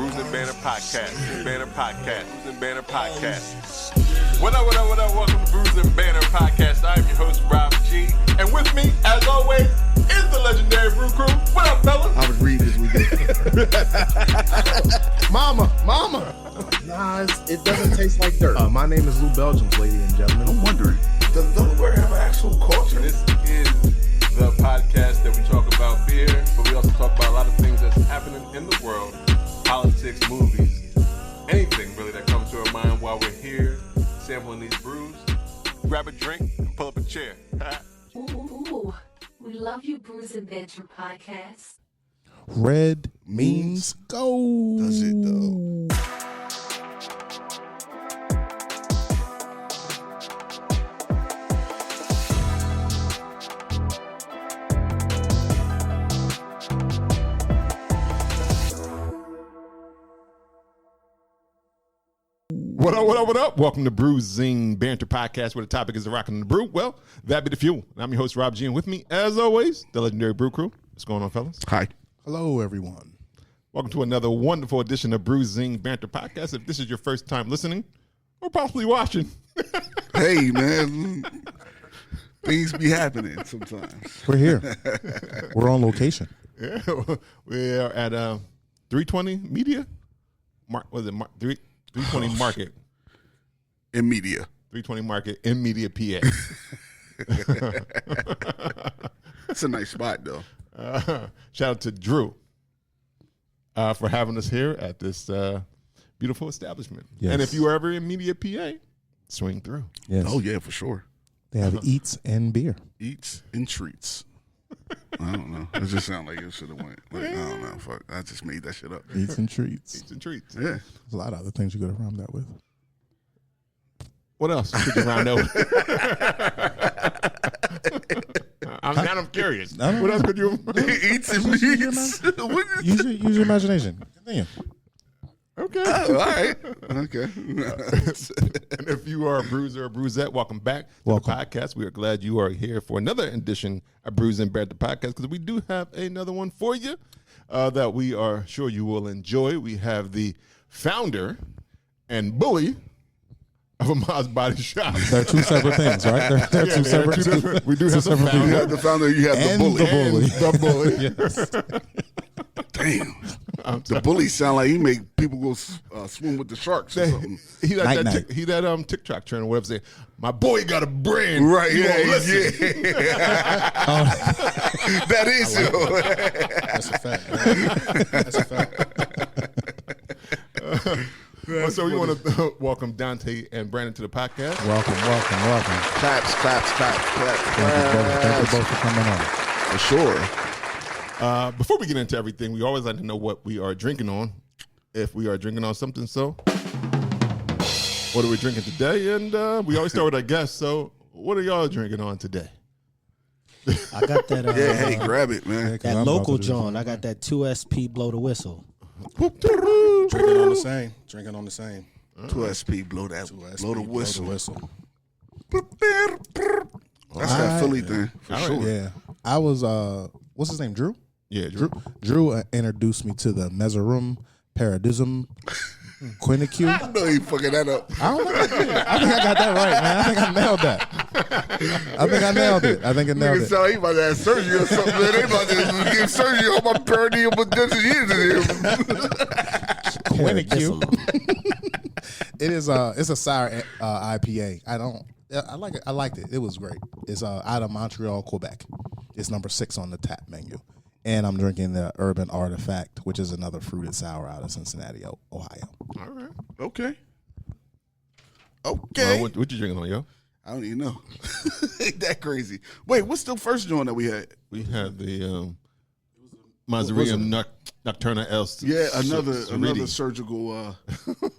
Brews and Banner Podcast. Banner Podcast. Brews and Banner Podcast. What up, what up, what up? Welcome to Brews and Banner Podcast. I'm your host, Rob G. And with me, as always, is the Legendary Brew Crew. What up, fellas? I was reading this weekend. Mama. Nah, it doesn't taste like dirt. My name is Lou Belgium, ladies and gentlemen. I'm wondering, does Delaware have an actual culture? This is the podcast that we talk about beer, but we also talk about a lot of things that's happening in the world, politics, movies, anything really that comes to our mind while we're here sampling these brews. Grab a drink and pull up a chair. Ooh, we love you, Brews and Banter Podcast. Red means go. Does it though? What up? Welcome to Brewing Banter Podcast, where the topic is the rockin' the brew. Well, that be the fuel. I'm your host, Rob G, and with me, as always, the Legendary Brew Crew. What's going on, fellas? Hi. Hello, everyone. Welcome to another wonderful edition of Brewing Banter Podcast. If this is your first time listening or possibly watching, Hey, man. Things be happening sometimes. We're here. We're on location. yeah, we are at 320 Media. 320 Market. In media. 320 Market in Media, PA. It's a nice spot, though. Shout out to Drew for having us here at this beautiful establishment. Yes. And if you are ever in Media, PA, swing through. Yes. Oh, yeah, for sure. They have eats and beer. Eats and treats. I don't know. It just sounded like it should have went. Like, I don't know. Fuck. I just made that shit up. Eats and treats. Eats and treats. Yeah. There's a lot of other things you could have rhymed that with. What else could you round over? I'm curious. I don't What know. if could you? Eats and meats. What is- Use your imagination. Continue. Okay. Oh, all right. Okay. And if you are a bruiser or bruisette, welcome back to Welcome. the podcast. We are glad you are here for another edition of Brews and Banter Podcast, because we do have another one for you that we are sure you will enjoy. We have the founder and bully of Ahmad's Body Shop. They're two separate things, right? They're two separate. different. We do two have the separate You founder have the founder, you have And the bully. the bully. the bully. Damn. I'm The sorry. bully sound like he make people go swim with the sharks or something. He Night. that TikTok trend or whatever. Say, my boy got a brand. Right, You yeah, won't listen." That is it. That's a fact. That's a fact. Well, so we want to welcome Dante and Brandon to the podcast. Welcome. Claps. Thank you both for coming on. For sure. Before we get into everything, we always like to know what we are drinking on, if we are drinking on something. So, what are we drinking today? And we always start with our guests. So, what are y'all drinking on today? I got that. Yeah, hey, grab it, man. that local John. I got that 2SP blow the whistle. Drinking on the same. 2SP, blow the whistle. That's All that right. Philly thing, for All right. sure. Yeah. I was, what's his name? Drew? Yeah, Drew. Drew introduced me to the Messorem, Paradism, Quinique. I know he fucking that up. I don't think I did. I think I got that right, man. I think I nailed that. I think I nailed it. Nigga sound like he about to have surgery or something. Man. They about to give surgery on my perineum, but this is Quinique. It is it's a sour IPA. I like it. I liked it. It was great. It's out of Montreal, Quebec. It's number 6 on the tap menu. And I'm drinking the Urban Artifact, which is another fruited sour out of Cincinnati, Ohio. All right. Okay. What you drinking on, yo? I don't even know. Ain't that crazy? Wait, what's the first joint that we had? We have the Mazzarium Nocturne L. Yeah, another Sordide. surgical.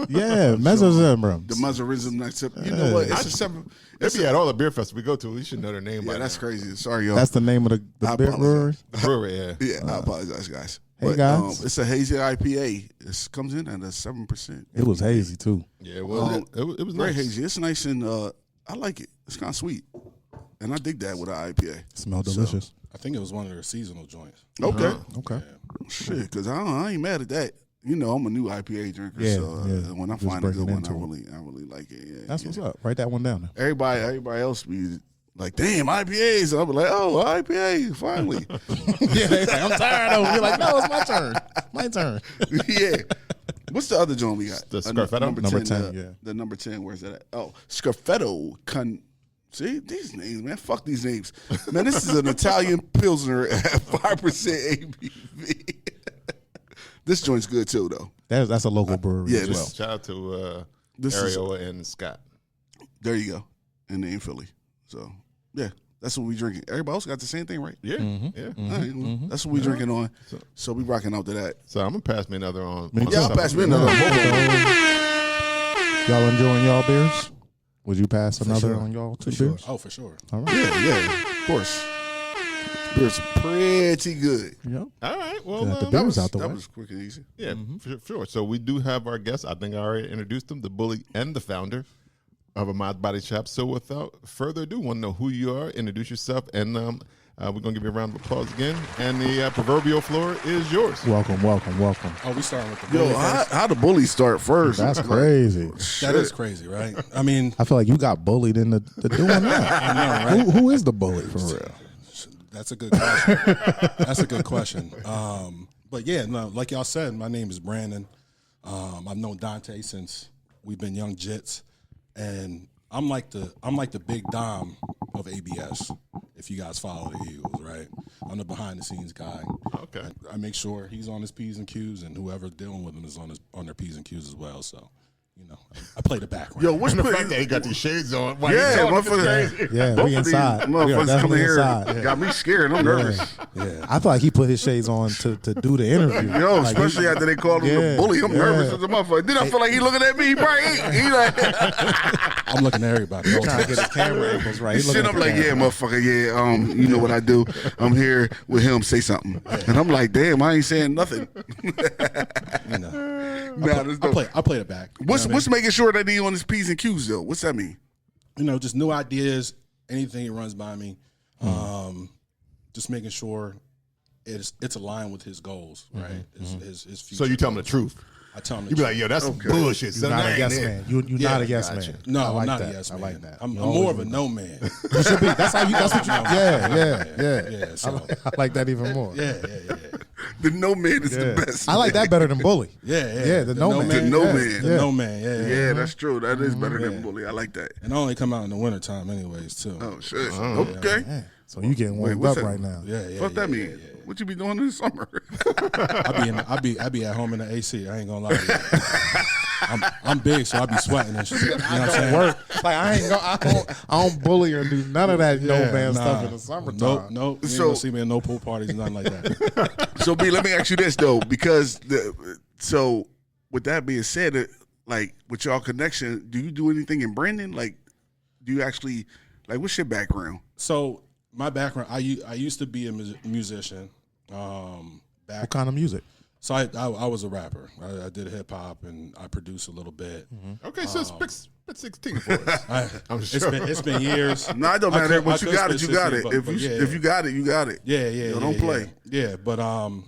Yeah, Messorem. The Messorem next. You know what? It's a seven. If you had all the beer festivals we go to, we should know their name. Yeah, by that's now. crazy. Sorry, y'all. That's the name of the I beer apologize. brewery. The brewery, yeah. Yeah, I apologize, guys. Hey, guys. It's a hazy IPA. It comes in at a 7%. It was hazy, too. Yeah, well, it was Very nice. hazy. It's nice and I like it. It's kind of sweet, and I dig that with an IPA. Smelled delicious. I think it was one of their seasonal joints. Okay, Okay. shit, because I ain't mad at that. You know, I'm a new IPA drinker, Yeah, so when I just find a good breaking one, into I really like it. Yeah, That's what's up. Write that one down. Everybody else be like, damn, IPAs. I'll be like, oh, IPA, finally. Yeah, I'm tired of it. You're like, no, it's my turn. My turn. Yeah. What's the other joint we got? The Sgraffito? Number 10, yeah. The number 10, where's that at? Oh, Sgraffito. See, these names, man. Fuck these names. Man, this is an Italian Pilsner at 5% ABV. This joint's good, too, though. That's a local brewery yeah, as well. Shout out to This is- Ariola and Scott. There you go. And they in Philly. So, yeah, that's what we drinking. Everybody else got the same thing, right? Yeah, yeah. All right, well, that's what we drinking on. So we rocking out to that. So I'm gonna pass me another on. Me on too. Yeah, I'll something. pass me another. Y'all enjoying y'all beers? Would you pass another sure. on y'all two For sure. beers? Oh, for sure. All right. Yeah, of course. Beer's pretty good. Yep. All right. Well, Got the That beers was, out the that way. was quick and easy. yeah, for sure. So we do have our guests. I think I already introduced them, the bully and the founder of Ahmad Body Shop. So without further ado, want to know who you are, introduce yourself, and we're gonna give you a round of applause again. And the proverbial floor is yours. Welcome. Oh, we starting with the Yo, bully first? how the bully start first? That's crazy. That is crazy, right? I mean, I feel like you got bullied into doing that. I know, right? Who is the bully for real? That's a good question. That's a good question. But yeah, no, like y'all said, my name is Brandon. I've known Dante since we've been young jits, and I'm like the big Dom of ABS. If you guys follow the Eagles, right? I'm the behind the scenes guy. Okay. I make sure he's on his P's and Q's, and whoever's dealing with him is on their P's and Q's as well. So, you know, I play the background. Yo, what's And the putting? fact that he got these shades on. Yeah, motherfucker. Yeah, Both we of these inside. We are motherfuckers definitely coming here inside. got me scared. I'm nervous. Yeah. I feel like he put his shades on to do the interview. Yo, Like, especially after they called him Yeah, the bully. I'm yeah. nervous as a motherfucker. Then I feel like he looking at me. He probably ain't. He like, I'm looking at everybody. all the trying to time. get his camera angles right. He shit. looking I'm at like, the yeah, camera. motherfucker. Yeah, you know what I do? I'm here with him. Say something. And I'm like, damn, I ain't saying nothing. You know, Nah, this dope. I play it back. You know What's what I mean? what's making sure that he on his P's and Q's though? What's that mean? You know, just new ideas, anything that runs by me. Just making sure it's aligned with his goals, right? His future. So you tell him the truth. I tell him. You be like, yo, that's some bullshit. You're son. not That a ain't yes it. man. You're Yeah, not a yes gotcha. man. No, I like I'm not that. a yes I man. like that. I'm You more always of a will. no man. You should be. That's how you. That's what you. Yeah. Yeah, so- I like that even more. Yeah. The no man is the best. I like that better than bully. Yeah. The no man. The no Yeah, man. The yeah. no man. Yeah. Yeah, that's true. That is better than bully. I like that. And I only come out in the wintertime anyways, too. Oh shit. Okay. Yeah. So you getting Wait, warmed what's up that? right now. Yeah. What that mean? What you be doing in the summer? I be at home in the AC. I ain't gonna lie to you. I'm big, so I be sweating and shit. You know what I'm saying? Work. Like I don't bully or do none of that no man stuff in the summertime. Nope. You ain't So- gonna see me in no pool parties, nothing like that. So B, let me ask you this though, because so with that being said, like with y'all connection, do you do anything in branding? Like, do you actually like what's your background? So my background, I used to be a musician. What kind of music? So I was a rapper. I did hip hop and I produced a little bit. Okay, so spit 16 for us. I'm sure. It's been years. No, it don't I matter. could- Once I you could got it, spit you got 16, it. If but you yeah. if you got it, you got it. Yeah. Yo, don't play. Yeah, but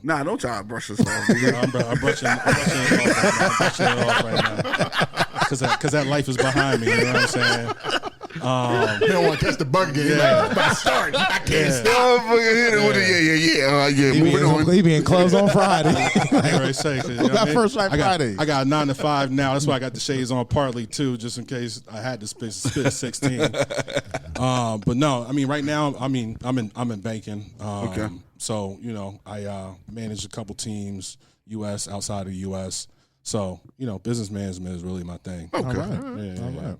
Nah, don't try to brush this off. nigga. I'm brushing it off right now. Because that life is behind me. You know what I'm saying? He don't want to catch the bug again. He's like, if I start, I can't stop. Motherfucker hit it with it. Yeah. Moving on. He be in clubs on Friday. I ain't ready to say. 'Cause, you know Who what got I mean? first right I got, Friday? I got 9 to 5 now. That's why I got the shades on partly too, just in case I had to spit 16. But no, I mean right now, I'm in banking. Okay. So you know, I manage a couple teams, U.S. outside of the U.S. So you know, business management is really my thing. Okay. Yeah.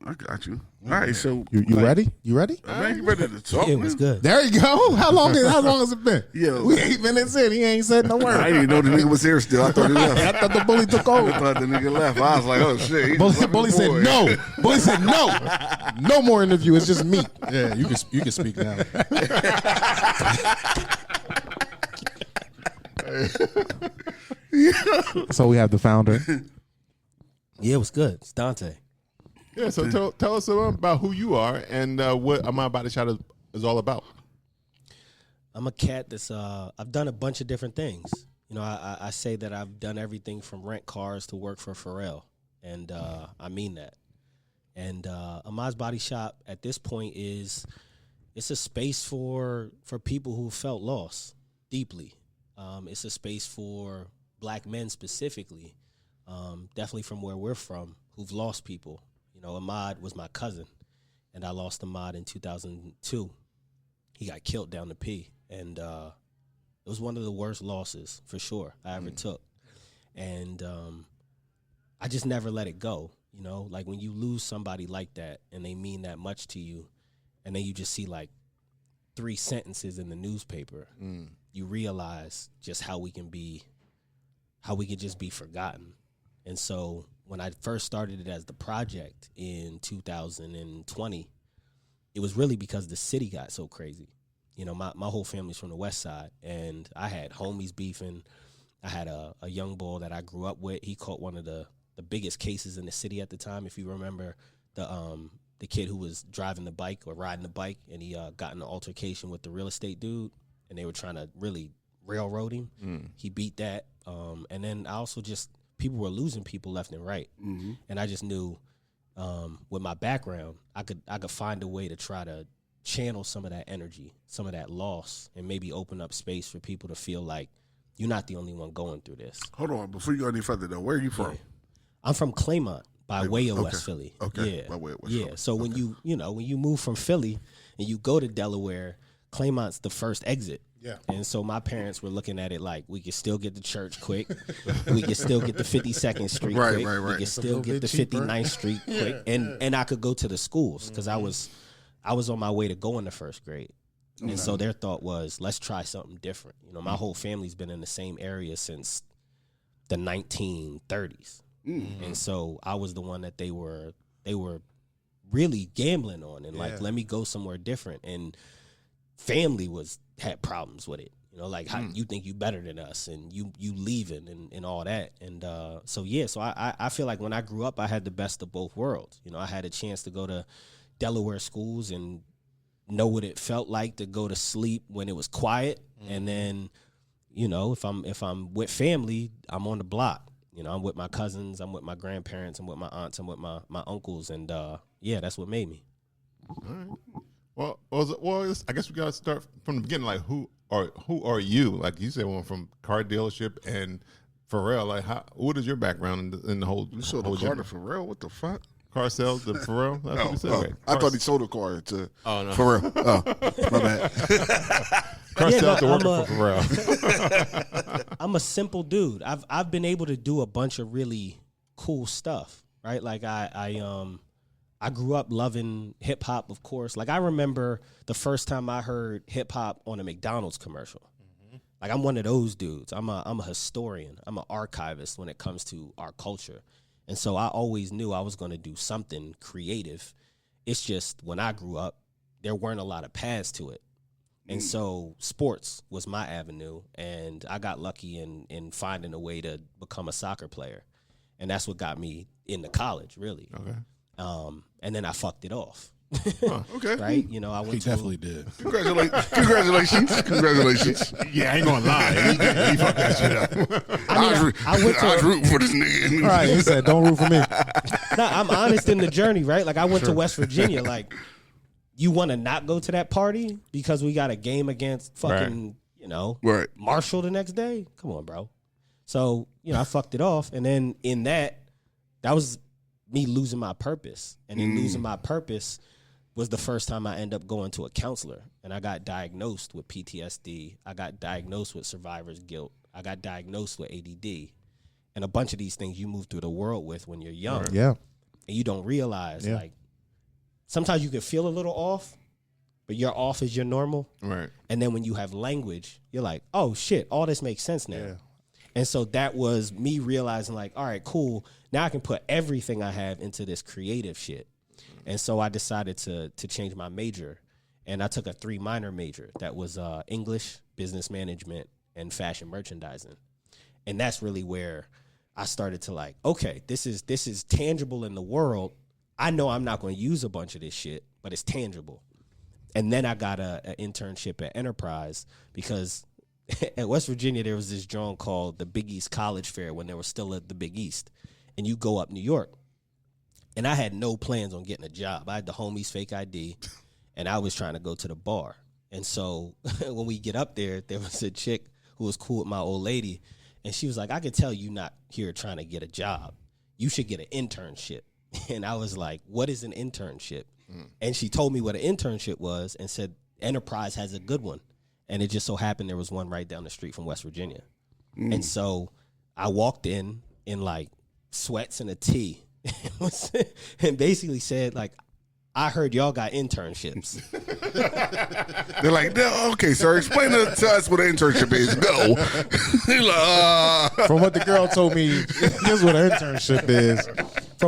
I got you. All right, so You ready? You ready? man, you ready to talk? It was man? good. There you go. How long has it been? Yo. We 8 minutes in. He ain't said no I word. didn't even know the nigga was here still. I thought he left. I thought the bully took I over. thought the nigga left. I was like, oh shit. He just left Bully his said boy. no. Bully said no. No more interview. It's just me. Yeah, you can speak now. So we have the founder. Yeah, it was good. It's Dante. Yeah, so tell us about who you are and what Ahmad Body Shop is all about. I'm a cat that's I've done a bunch of different things. You know, I say that I've done everything from rent cars to work for Pharrell, and I mean that. And Ahmad's Body Shop at this point it's a space for people who felt lost deeply. It's a space for black men specifically, definitely from where we're from, who've lost people. You know, Ahmad was my cousin, and I lost Ahmad in 2002. He got killed down the P, and it was one of the worst losses, for sure, I ever took. And I just never let it go, you know? Like, when you lose somebody like that and they mean that much to you, and then you just see, like, 3 sentences in the newspaper, you realize just how we could just be forgotten. And so when I first started it as the project in 2020, it was really because the city got so crazy. You know, my whole family's from the West Side, and I had homies beefing. I had a young boy that I grew up with. He caught one of the biggest cases in the city at the time. If you remember the kid who was driving the bike or riding the bike, and he got in an altercation with the real estate dude, and they were trying to really railroad him. He beat that. And then I also people were losing people left and right. And I just knew with my background, I could find a way to try to channel some of that energy, some of that loss, and maybe open up space for people to feel like you're not the only one going through this. Hold on, before you go any further though, where are you from? Yeah. I'm from Claymont, by way of West Philly. Okay. Yeah. By way of West yeah. Philly. So when you move from Philly and you go to Delaware, Claymont's the first exit. Yeah. And so my parents were looking at it like, we could still get to church quick. We could still get to 52nd Street quick. Right. We could still get to 59th Street quick. And I could go to the schools because I was on my way to go into first grade. And so their thought was, let's try something different. You know, my whole family's been in the same area since the 1930s. And so I was the one that they were really gambling on and like, let me go somewhere different. And family had problems with it. You know, like how you think you better than us and you leaving and all that. And so I feel like when I grew up, I had the best of both worlds. You know, I had a chance to go to Delaware schools and know what it felt like to go to sleep when it was quiet. And then, you know, if I'm with family, I'm on the block. You know, I'm with my cousins, I'm with my grandparents, I'm with my aunts, I'm with my uncles, and that's what made me. All right. Well, I guess we gotta start from the beginning. Like, who are you? Like you said, one from car dealership and Pharrell. Like, what is your background in the whole? You sold a car to Pharrell? What the fuck? Car sales to Pharrell? That's what he said. Right. I thought he sold a car to no. Pharrell. Oh, my bad. Car sales to working for Pharrell. I'm a simple dude. I've been able to do a bunch of really cool stuff, right? Like I grew up loving hip hop, of course. Like I remember the first time I heard hip hop on a McDonald's commercial. Like I'm one of those dudes. I'm a historian. I'm an archivist when it comes to our culture. And so I always knew I was going to do something creative. It's just when I grew up, there weren't a lot of paths to it. And so sports was my avenue, and I got lucky in finding a way to become a soccer player. And that's what got me into college, really. Okay. And then I fucked it off. Okay. Right? You know, I went He to definitely did. Congratulations. Yeah, I ain't gonna lie. He fucked that shit up. I was rooting for this nigga. All right, he said, "Don't root for me." Nah, I'm honest in the journey, right? Like I went to West Virginia. Like, you want to not go to that party because we got a game against fucking, Right. Marshall the next day? Come on, bro. So, I fucked it off. And then in that was me losing my purpose. And in losing my purpose was the first time I ended up going to a counselor. And I got diagnosed with PTSD. I got diagnosed with survivor's guilt. I got diagnosed with ADD. And a bunch of these things you move through the world with when you're young. Yeah. And you don't realize, like, sometimes you can feel a little off, but your off is your normal. Right. And then when you have language, you're like, oh, shit, all this makes sense now. Yeah. And so that was me realizing, like, all right, cool. Now I can put everything I have into this creative shit. And so I decided to change my major. And I took a 3 minor major that was English, business management, and fashion merchandising. And that's really where I started to like, okay, this is tangible in the world. I know I'm not going to use a bunch of this shit, but it's tangible. And then I got an internship at Enterprise because at West Virginia, there was this joint called the Big East College Fair when they were still at the Big East. And you go up New York. And I had no plans on getting a job. I had the homie's fake ID, and I was trying to go to the bar. And so when we get up there was a chick who was cool with my old lady, and she was like, I could tell you not here trying to get a job. You should get an internship. And I was like, what is an internship? And she told me what an internship was and said, Enterprise has a good one. And it just so happened there was one right down the street from West Virginia. And so I walked in like sweats and a tee and basically said, like, I heard y'all got internships. They're like, no, okay, sir, explain to us what an internship is. Go. He's like, From what the girl told me, here's what an internship is.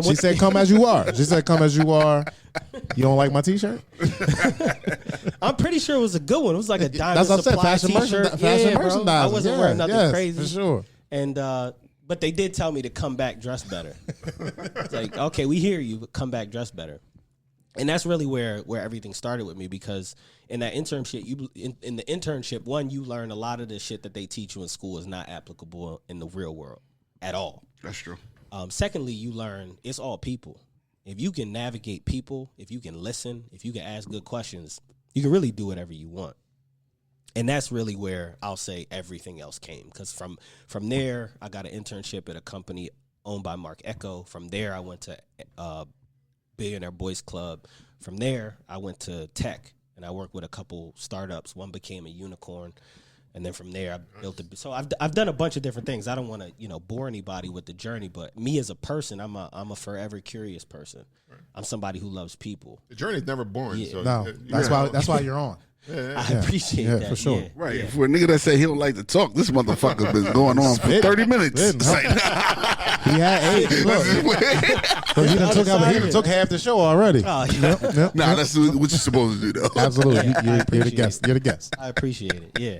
She said, come as you are. She said, come as you are. You don't like my T-shirt? I'm pretty sure it was a good one. It was like a Diamond That's what I said. Supply Fashion T-shirt. fashion bro. merchandising. I wasn't wearing nothing crazy. For sure. And but they did tell me to come back dressed better. It's like, okay, we hear you, but come back dressed better. And that's really where everything started with me, because in that internship, in the internship, one, you learn a lot of the shit that they teach you in school is not applicable in the real world at all. that's true. Secondly, you learn it's all people. If you can navigate people, if you can listen, if you can ask good questions, you can really do whatever you want. And that's really where I'll say everything else came. Because from there, I got an internship at a company owned by Mark Echo. From there, I went to Billionaire Boys Club. From there, I went to tech, and I worked with a couple startups. One became a unicorn. And then from there, I built a. So I've done a bunch of different things. I don't want to bore anybody with the journey, but me as a person, I'm a forever curious person. Right. I'm somebody who loves people. The journey's never boring. Yeah. So No, that's why you're on. I appreciate that for sure. Yeah. Right. Yeah. For a nigga that say he don't like to talk, this motherfucker's been going on for 30 minutes. Spitting, It's like, He had 8. Look, he done took half the show already. Oh, yeah. Yep. nah, that's what you're supposed to do, though. Absolutely. Yeah, You're the guest. You're the guest. I appreciate it. Yeah.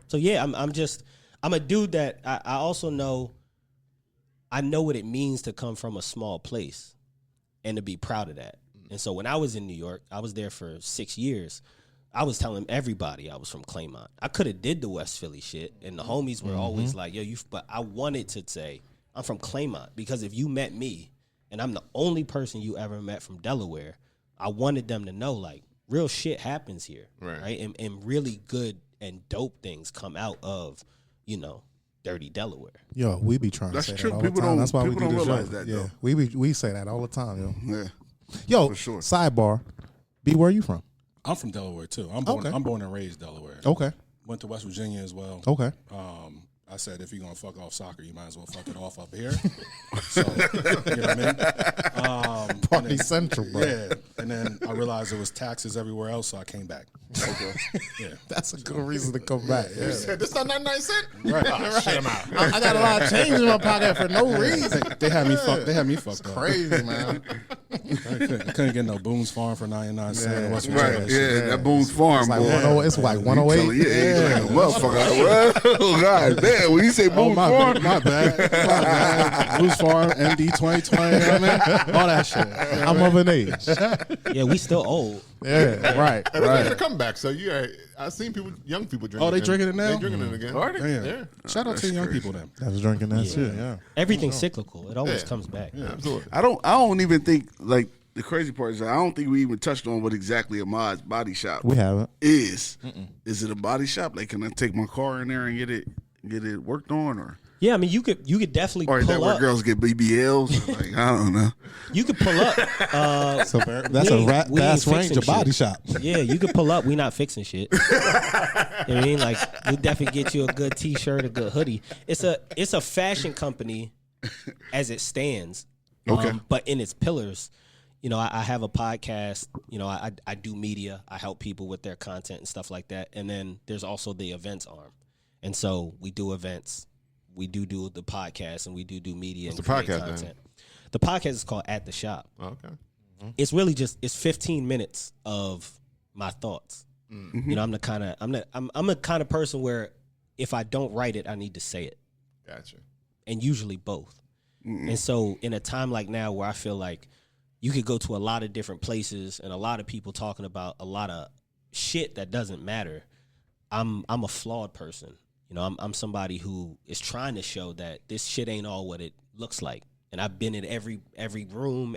So yeah, I'm a dude that I also know. I know what it means to come from a small place, and to be proud of that. And so when I was in New York, I was there for 6 years. I was telling everybody I was from Claymont. I could have did the West Philly shit, and the homies were always like, "Yo, you." But I wanted to say I'm from Claymont, because if you met me, and I'm the only person you ever met from Delaware, I wanted them to know, like, real shit happens here, right? And really good and dope things come out of, dirty Delaware. Yo, we be trying That's to say true. that all People the time. don't- That's why we people do don't this realize show. that, Yeah, though. we say that all the time, yo. Yeah. Yo, For sure. sidebar. B, where are you from? I'm from Delaware too. I'm born and raised Delaware. Okay. Went to West Virginia as well. Okay. I said, if you're gonna fuck off soccer, you might as well fuck it off up here. So, you know what I mean? Party Central, bro. Yeah, and then I realized there was taxes everywhere else, so I came back. Okay. Yeah. That's a good reason to come back. Yeah. This not 99 cent? Right. Shut him out. I got a lot of change in my pocket for no reason. They had me fucked. They had me fucked up. Crazy, man. I couldn't get no Boone's Farm for 99 cents. in West Virginia. Right. Yeah, that Boone's Farm, It's like boy. it's like 108. Yeah, like a motherfucker. Oh, God damn. When you say Oh, Boone's my Farm, bad. My bad. Boone's Farm, MD 2020. You know what I mean? All that shit. I'm of an age. Yeah, we still old. Yeah, right. And it's making a comeback. So I've seen young people drinking. Oh, they drinking it now? They drinking it again. Are they? Damn. Yeah. Shout out to the young people then. I was drinking that shit. Yeah. Everything's cyclical. It always Yeah. comes back. Yeah, absolutely. I don't even think, like, the crazy part is I don't think we even touched on what exactly Ahmad's body shop We haven't. is. Is it a body shop? Like, can I take my car in there and get it worked on, or Yeah, I mean, you could definitely is that pull where up. girls get BBLs? Like, I don't know. You could pull up. So that's We a ain't- we vast ain't range fixing of body shit. shop. Yeah, you could pull up. We not fixing shit. You know what I mean? Like, we definitely get you a good T-shirt, a good hoodie. It's a fashion company as it stands. Okay. But in its pillars, I have a podcast. I do media. I help people with their content and stuff like that. And then there's also the events arm. And so we do events. We do the podcast, and we do media. What's and the create podcast, then? content. The podcast is called At the Shop. Oh, okay. It's really it's 15 minutes of my thoughts. I'm the kind of person where if I don't write it, I need to say it, Gotcha. and usually both. And so in a time like now where I feel like you could go to a lot of different places and a lot of people talking about a lot of shit that doesn't matter, I'm a flawed person. You know, I'm somebody who is trying to show that this shit ain't all what it looks like. And I've been in every room,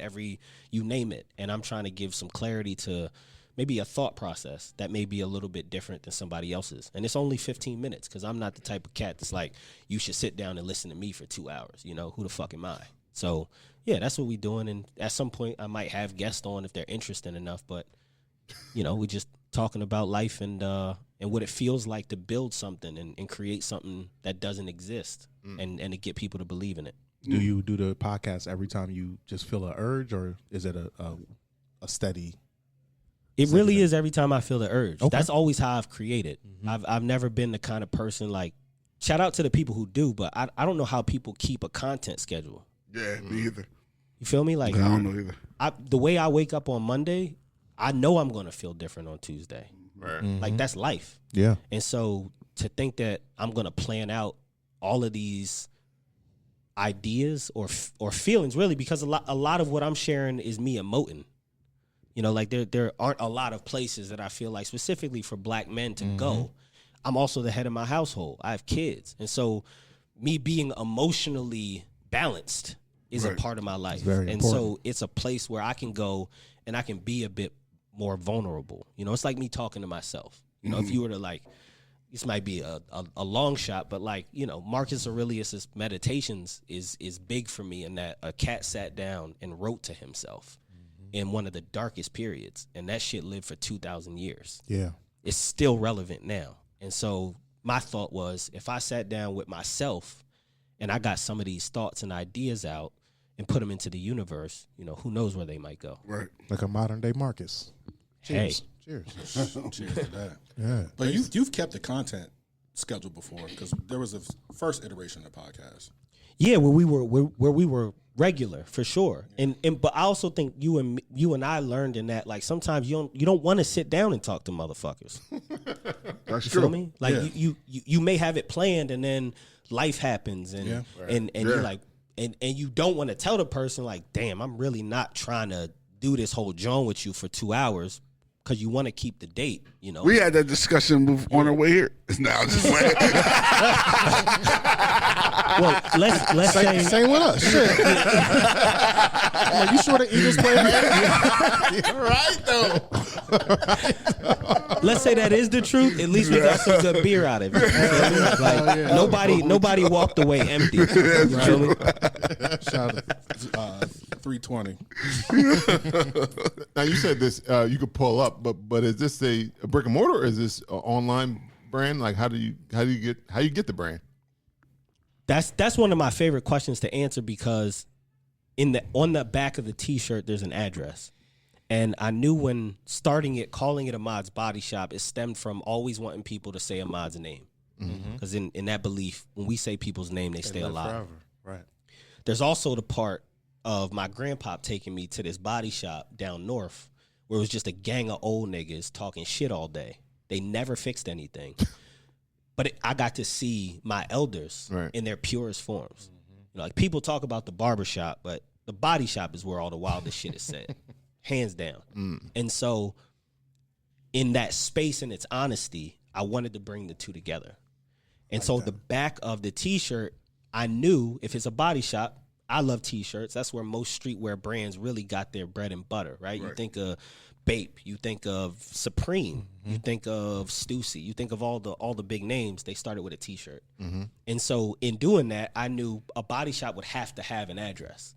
you name it. And I'm trying to give some clarity to maybe a thought process that may be a little bit different than somebody else's. And it's only 15 minutes because I'm not the type of cat that's like, you should sit down and listen to me for 2 hours. You know, who the fuck am I? So, yeah, that's what we're doing. And at some point, I might have guests on if they're interested enough. But, you know, we just talking about life and what it feels like to build something and create something that doesn't exist and to get people to believe in it. Do you do the podcast every time you just feel an urge, or is it a steady? It really is every time I feel the urge. Okay. That's always how I've created. I've never been the kind of person like, shout out to the people who do, but I don't know how people keep a content schedule. Yeah, me either. You feel me? Like I don't know either. The way I wake up on Monday, I know I'm going to feel different on Tuesday. Right. Like that's life. Yeah. And so to think that I'm going to plan out all of these ideas or feelings, really, because a lot of what I'm sharing is me emoting. You know, like there aren't a lot of places that I feel like specifically for black men to go. I'm also the head of my household. I have kids. And so me being emotionally balanced is a part of my life. very and important. so it's a place where I can go and I can be a bit more vulnerable. You know, it's like me talking to myself. You know, if you were to like, this might be a long shot, but like, you know, Marcus Aurelius's Meditations is big for me in that a cat sat down and wrote to himself in one of the darkest periods. And that shit lived for 2,000 years. Yeah. It's still relevant now. And so my thought was, if I sat down with myself and I got some of these thoughts and ideas out and put them into the universe, you know, who knows where they might go. Right. Like a modern day Marcus. Hey, Cheers. Cheers to that. Yeah. But you've kept the content schedule before, because there was a first iteration of the podcast. yeah, where we were regular for sure. And but I also think you and I learned in that, like, sometimes you don't want to sit down and talk to motherfuckers. That's You true. feel me? Like Yeah. you may have it planned and then life happens and Yeah. and you're like and you don't want to tell the person like, damn, I'm really not trying to do this whole joint with you for 2 hours, because you want to keep the date, you know. We had that discussion on our way here. Now, just playing. Well, let's say Same with us. Shit. Like, you sure the Eagles play? let's say that is the truth. At least we got some good beer out of it. You feel me? Like, nobody walked away empty. You feel me? Shout out. 320. Now you said this you could pull up, but is this a brick and mortar, or is this an online brand? Like how do you get the brand? That's one of my favorite questions to answer, because on the back of the T-shirt there's an address, and I knew when starting it, calling it Ahmad's Body Shop, it stemmed from always wanting people to say Ahmad's name, because in that belief, when we say people's name, they stay alive. Forever. Right. There's also the part of my grandpa taking me to this body shop down north where it was just a gang of old niggas talking shit all day. They never fixed anything. But I got to see my elders in their purest forms. You know, like, people talk about the barbershop, but the body shop is where all the wildest shit is said, hands down. And so in that space and its honesty, I wanted to bring the two together. And so the back of the T-shirt, I knew if it's a body shop, I love T-shirts. That's where most streetwear brands really got their bread and butter, right? You think of Bape, you think of Supreme, you think of Stussy, you think of all the big names. They started with a T-shirt. And so in doing that, I knew a body shop would have to have an address.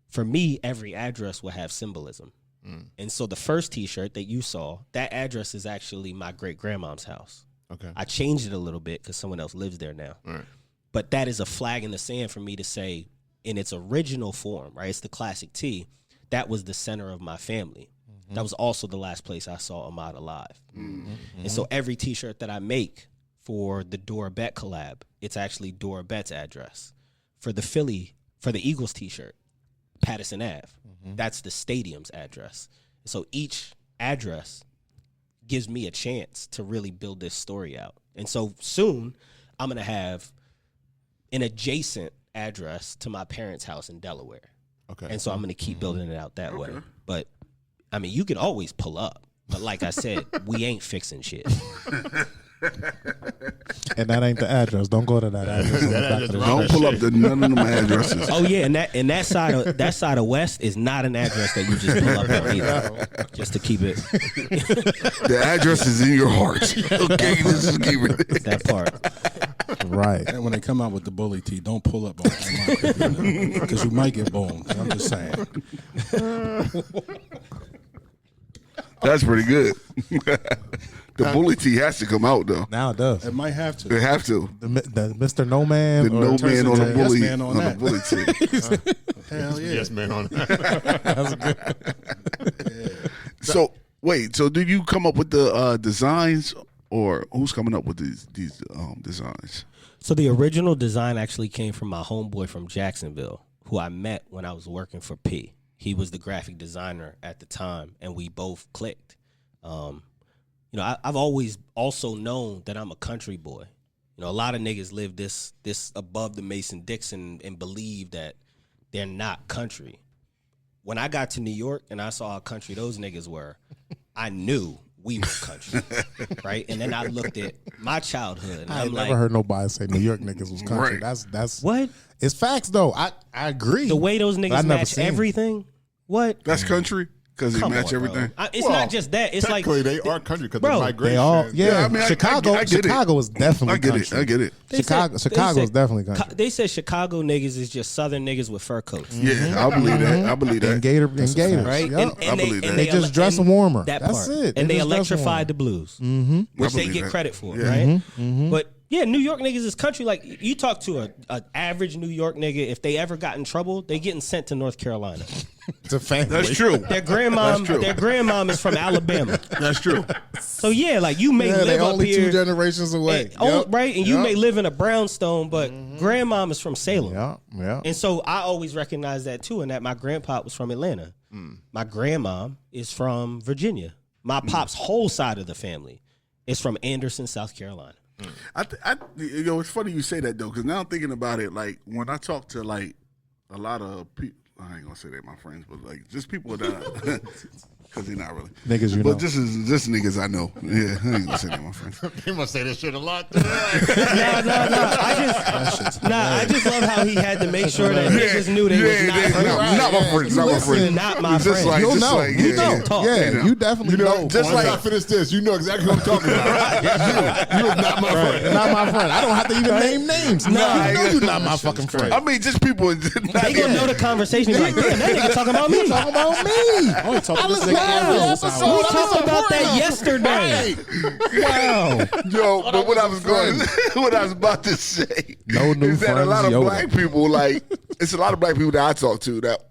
For me, every address will have symbolism. And so the first T-shirt that you saw, that address is actually my great-grandmom's house. Okay. I changed it a little bit because someone else lives there now. But that is a flag in the sand for me to say, in its original form, right? It's the classic T. That was the center of my family. That was also the last place I saw Ahmad alive. And so every T-shirt that I make for the Dora Bet collab, it's actually Dora Bet's address. For the Eagles T-shirt, Patterson Ave, that's the stadium's address. So each address gives me a chance to really build this story out. And so soon, I'm going to have an adjacent address to my parents' house in Delaware. Okay. And so I'm going to keep building it out that way. But, I mean, you can always pull up. But like I said, we ain't fixing shit. And that ain't the address. Don't go to that address. On the back of the Don't pull up none of them addresses. Oh yeah, and that side of West is not an address that you just pull up on either. Just to keep it. The address is in your heart. Okay, just keep it. That part. Right. And when they come out with the bully tea, don't pull up on it because you might get boned. I'm just saying. That's pretty good. The bully tea has to come out though. Now it does. It might have to. They have to. The Mr. No Man. The no turns man on into the bully yes man on on the that. bully tea. Hell yeah. Yes, man. On that. So wait, so do you come up with the designs, or who's coming up with these designs? So the original design actually came from my homeboy from Jacksonville, who I met when I was working for P. He was the graphic designer at the time, and we both clicked. You know, I've always also known that I'm a country boy. You know, a lot of niggas live this above the Mason-Dixon and believe that they're not country. When I got to New York and I saw how country those niggas were, I knew we were country, right? And then I looked at my childhood, and I I'm ain't like, never heard nobody say New York niggas was country. Right. That's what? It's facts though. I agree. The way those But I niggas never match seen it. everything? What? That's country because they Come match on, bro. everything. It's not just that. It's like Technically, they are country because Bro, of migration. They all, yeah. I mean, I Chicago, get it. Chicago is definitely I get country. it. I get it. they Chicago said- is definitely country. They said Chicago niggas is just Southern niggas with fur coats. Yeah, I believe that. I believe that. And Gators, Right? Yup. I believe that. They just dress warmer. That That's part. it. And They they just dress warmer. electrified the blues, I which they believe get that. credit for, Yeah. right? But yeah, New York niggas is country. Like you talk to a average New York nigga, if they ever got in trouble, they getting sent to North Carolina. It's a family. That's true. Their grandmom is from Alabama. That's true. So yeah, like you may Yeah, they live up only here, 2 generations away. right? And you may live in a brownstone, but grandmom is from Salem. Yeah. And so I always recognize that too, and that my grandpa was from Atlanta. My grandmom is from Virginia. My pop's whole side of the family is from Anderson, South Carolina. You know, it's funny you say that though, because now I'm thinking about it. Like when I talk to like a lot of people, I ain't gonna say they're my friends, but like just people that, because they're not really Niggas you but know. this is just niggas I know. Yeah, I ain't gonna say they're my friends. He must say this shit a lot. No. I just love how he had to make sure that niggas knew they was not friends. not my friends. Not my friends. Not my Just friends. like, You'll just know. like, You yeah, know. yeah. Talk. Yeah, you definitely know. just Once like- I finish this, you know exactly what I'm talking about. you are not my friend. Not my friend. I don't have to even name names. No, you know you're not my fucking friend. I mean, just people. They gonna know the conversation. Be like, damn, that nigga talking about me. Talking about me. I only talk to this listened nigga to every every episode. episode. We talked about that yesterday. Wow. Yo, but what I was going, what I was about to say, No new is that a friends, lot of Yoda. black people, like, it's a lot of black people that I talk to that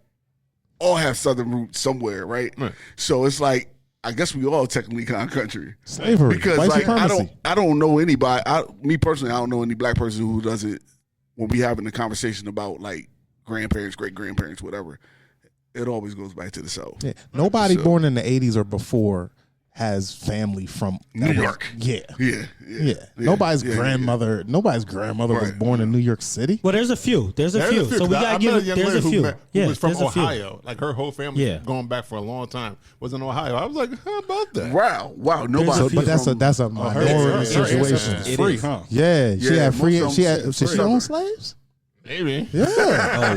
all have Southern roots somewhere, right? So it's like, I guess we all technically kind of country Slavery. because, White like, supremacy. I don't know anybody. Me personally, I don't know any black person who doesn't. When we having a conversation about like grandparents, great grandparents, whatever, it always goes back to the South. Yeah. Nobody So- born in the 80s or before has family from New York. Yeah. Yeah. Nobody's grandmother was Right. born in New York City. Well, there's a few. There's a few. So we I gotta met give a it. young There's a lady few. who was from there's a few. Ohio. Like her whole family Yeah. going back for a long time was in Ohio. I was like, how about that? Wow. Nobody. So, but that's a Her minority situation. ancestors is free, huh? Yeah, she Yeah, had free. most of She them had. said She free. owned slaves. Maybe. Yeah. Oh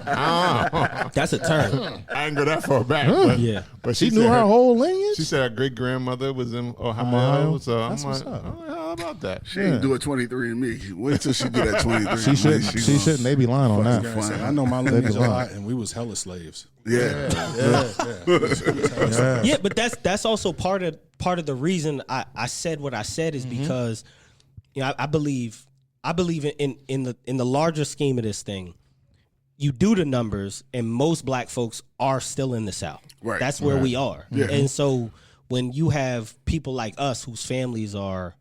wow, that's a term. I didn't go that far back. But, Yeah. but She said knew her whole lineage. She said her great grandmother was in Ohio. Ohio? So I'm That's like, what's up. oh, how about that? She didn't do a 23andMe. Wait till she do that 23andMe. She shouldn't. She shouldn't. They be lying on that. Fine. I know my lineage a lying. lot, and we was hella slaves. Yeah. Yeah, but that's also part of the reason I said what I said is because I believe in the larger scheme of this thing. You do the numbers, and most black folks are still in the South. Right. That's where we are. Yeah. And so when you have people like us whose families are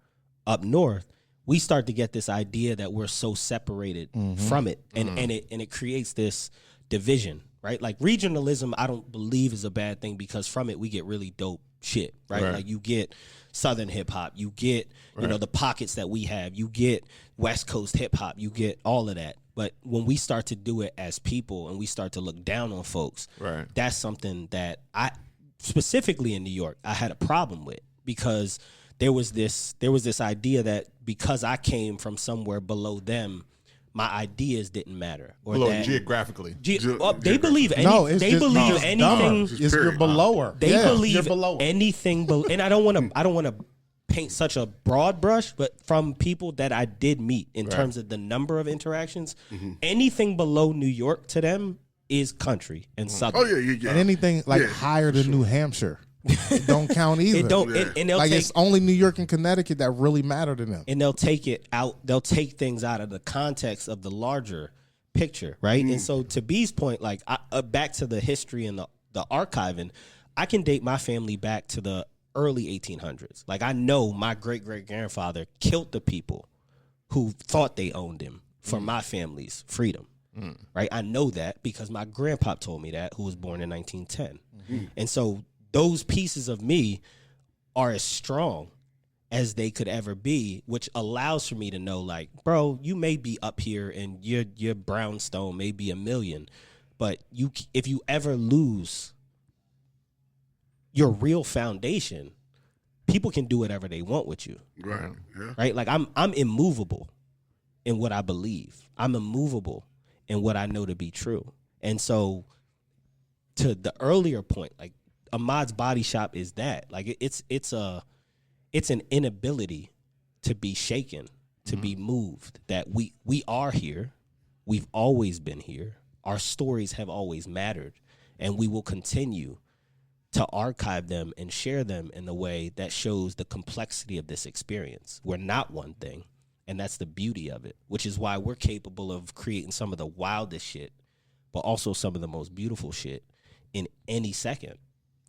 up north, we start to get this idea that we're so separated from it, and it creates this division, right? Like regionalism, I don't believe is a bad thing because from it we get really dope shit, right? Like you get Southern hip hop, you get you know the pockets that we have, you get West Coast hip hop, you get all of that. But when we start to do it as people and we start to look down on folks, that's something that I specifically in New York I had a problem with because there was this idea that because I came from somewhere below them, my ideas didn't matter, or Below that geographically. they believe anything. It's you're below her. They you're believe below her. anything, and I don't want to paint such a broad brush, but from people that I did meet in terms of the number of interactions, anything below New York to them is country and southern. Oh yeah. And anything like higher than New Hampshire, it don't count either. It don't, and they'll like take, it's only New York and Connecticut that really matter to them. and they'll take it out. They'll take things out of the context of the larger picture, right? And so, to B's point, like back to the history and the archiving, I can date my family back to the early 1800s. Like I know my great grandfather killed the people who thought they owned him for my family's freedom. Right? I know that because my grandpa told me that, who was born in 1910. And so those pieces of me are as strong as they could ever be, which allows for me to know, like, bro, you may be up here and your brownstone may be $1 million, but if you ever lose your real foundation, people can do whatever they want with you. Right. Yeah. Right? Like I'm immovable in what I believe. I'm immovable in what I know to be true. And so to the earlier point, like Ahmad's Body Shop is that. Like it's an inability to be shaken, to be moved, that we are here. We've always been here. Our stories have always mattered, and we will continue to archive them and share them in the way that shows the complexity of this experience. We're not one thing, and that's the beauty of it, which is why we're capable of creating some of the wildest shit, but also some of the most beautiful shit in any second.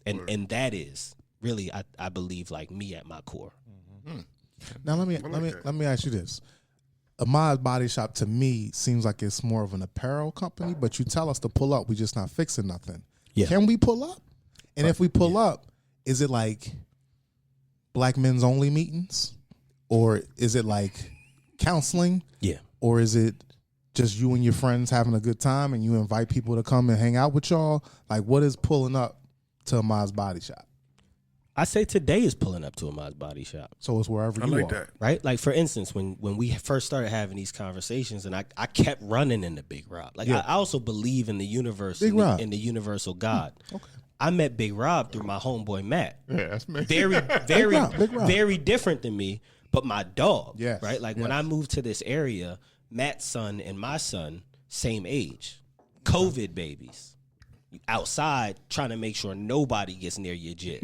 And that is really, I believe, like me at my core. Now let me ask you this. Ahmad's Body Shop to me seems like it's more of an apparel company, but you tell us to pull up, we're just not fixing nothing. Yeah. Can we pull up? And if we pull up, is it like black men's only meetings? Or is it like counseling? Yeah. Or is it just you and your friends having a good time and you invite people to come and hang out with y'all? Like, what is pulling up to Ahmad's Body Shop? I say today is pulling up to Ahmad's Body Shop. So it's wherever you I are. like that. Right? Like, for instance, when we first started having these conversations, and I kept running into Big Rob. Like, I also believe in the universe, in the universal God. Okay. I met Big Rob through my homeboy Matt. Yeah, that's me. Very, Big Rob. very different than me, but my dog. Yes, Right? Like, when I moved to this area, Matt's son and my son, same age. COVID babies. Outside trying to make sure nobody gets near your jit.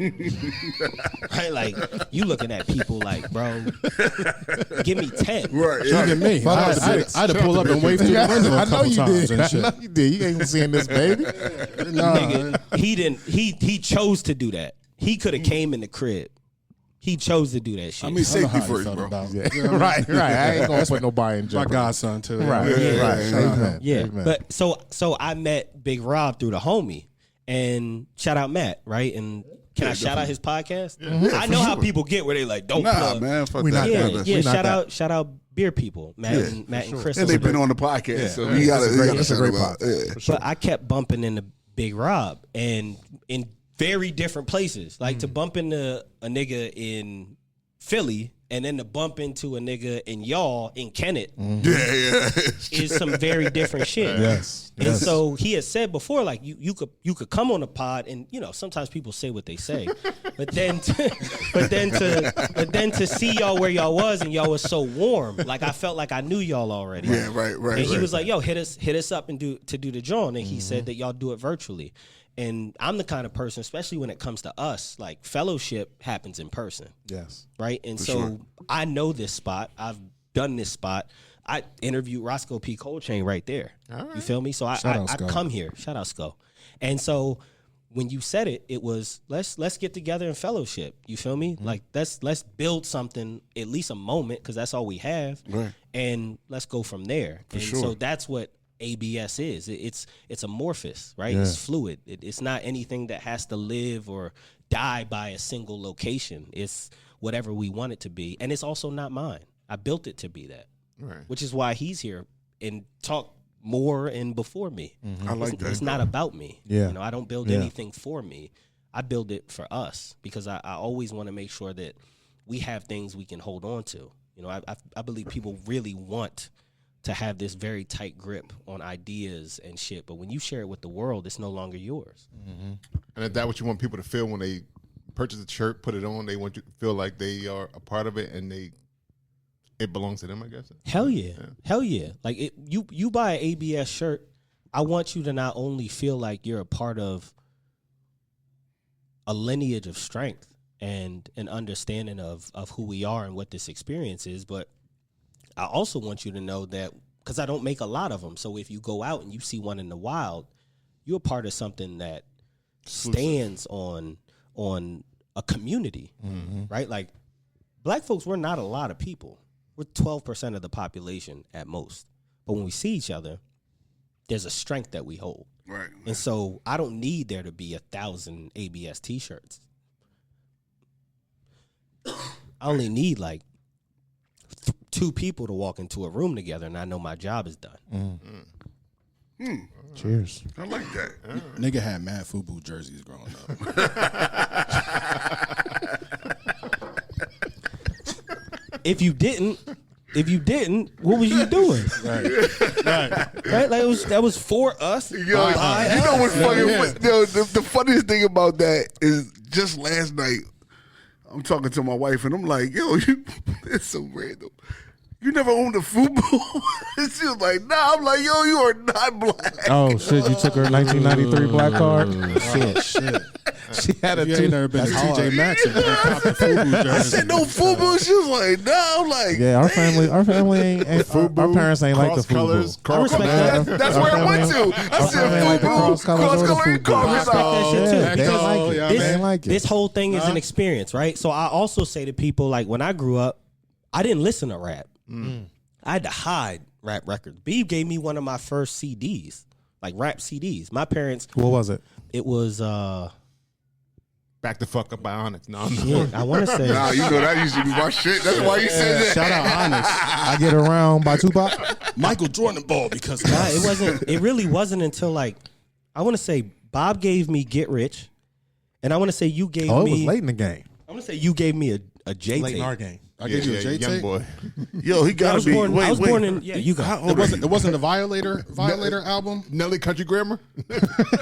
Right? Like, you looking at people like, bro, give me 10. Right. Look at me. I had to pull up and wave through the window a couple times and shit. I know you did. You ain't seeing this baby. Nigga, he chose to do that. He could have came in the crib. He chose to do that shit. I mean, safety how you first, felt bro. about Yeah. it. You know what I mean? Right. I ain't gonna put nobody in My jeopardy. godson too. Right. Amen. Yeah, Amen. but so I met Big Rob through the homie, and shout out Matt, right? And can I shout out his podcast? I know how people get where they like don't Nah, plug. man. Fuck We that. not Yeah, that. yeah. We not Shout out beer people, Matt and Chris. And they've been on the podcast, so we got to It's a shout great them out. podcast. Yeah. But I kept bumping into Big Rob, and in very different places. Like to bump into a nigga in Philly and then to bump into a nigga in y'all in Kennett Yeah. is some very different shit. Yes. And so he had said before, like you could come on the pod, and you know sometimes people say what they say, but then to see y'all where y'all was, and y'all was so warm, like I felt like I knew y'all already. Yeah, right. And he right. was like, "Yo, hit us up and do the drawing." And he said that y'all do it virtually. And I'm the kind of person, especially when it comes to us, like fellowship happens in person, Yes. right? And so I know this spot. I've done this spot. I interviewed Roscoe P. Coltrane right there. You feel me? So I Sco. come here. Shout out Sco. And so when you said it, it was let's get together and fellowship. You feel me? Like let's build something, at least a moment, because that's all we have, Right. and let's go from there. And sure. so that's what ABS is. It's amorphous, right? It's fluid. It's not anything that has to live or die by a single location. It's whatever we want it to be, and it's also not mine. I built it to be that, Right. which is why he's here and talk more and before me. I like that. It's not about me. Yeah. You know, I don't build anything for me. I build it for us because I always want to make sure that we have things we can hold on to. You know, I believe people really want to have this very tight grip on ideas and shit. But when you share it with the world, it's no longer yours. Mm-hmm. And is that what you want people to feel when they purchase a shirt, put it on? They want you to feel like they are a part of it and it belongs to them, I guess. Hell yeah. Hell yeah. Like you buy an ABS shirt, I want you to not only feel like you're a part of a lineage of strength and an understanding of who we are and what this experience is, but I also want you to know that, because I don't make a lot of them, so if you go out and you see one in the wild, you're a part of something that stands on a community, right? Like, black folks, we're not a lot of people. We're 12% of the population at most. But when we see each other, there's a strength that we hold. Right. And so I don't need there to be 1,000 ABS T-shirts. I only need like 2 people to walk into a room together, and I know my job is done. Cheers. I like that. Nigga had mad FUBU jerseys growing up. If you didn't, what was you doing? Right? Like that was for us. Yo, you know what's funny? Yo, the funniest thing about that is just last night, I'm talking to my wife, and I'm like, yo, it's so random. You never owned a FUBU? And she was like, nah. I'm like, yo, you are not black. Oh, shit. You took her 1993 black card? Shit. She had a You ain't never been to TJ Maxx and copped a FUBU I jersey. said, no FUBU. She was like, nah. I'm like, Yeah, our family ain't FUBU, our parents ain't like the cross colors, FUBU. I respect that. that's where I went to. I said, family like the FUBU, cross colors or the cross-colored FUBU. cars. I respect that shit too. Yeah, they Because like it. yeah, They this, ain't like it. this whole thing is an experience, right? So I also say to people, like, when I grew up, I didn't listen to rap. I had to hide rap records. Beeb gave me one of my first CDs, like rap CDs. My parents, What was it? it was, Back the fuck up by Onyx. No. shit, I want to say, Nah, you know that used to be my shit. That's why you said that. Shout out Honest. I Get Around by Tupac? Michael Jordan ball because nah, it wasn't, it really wasn't until like, I want to say Bob gave me Get Rich, and I want to say you gave Oh, it me, was late in the game. I want to say you gave me a J Late in our tape. game. I gave you a J young tape. boy. Yo, he I got was to be. born, Wait, I was wait. born in, yeah, you How got old are you? It wasn't the Violator album. Nelly Country Grammar.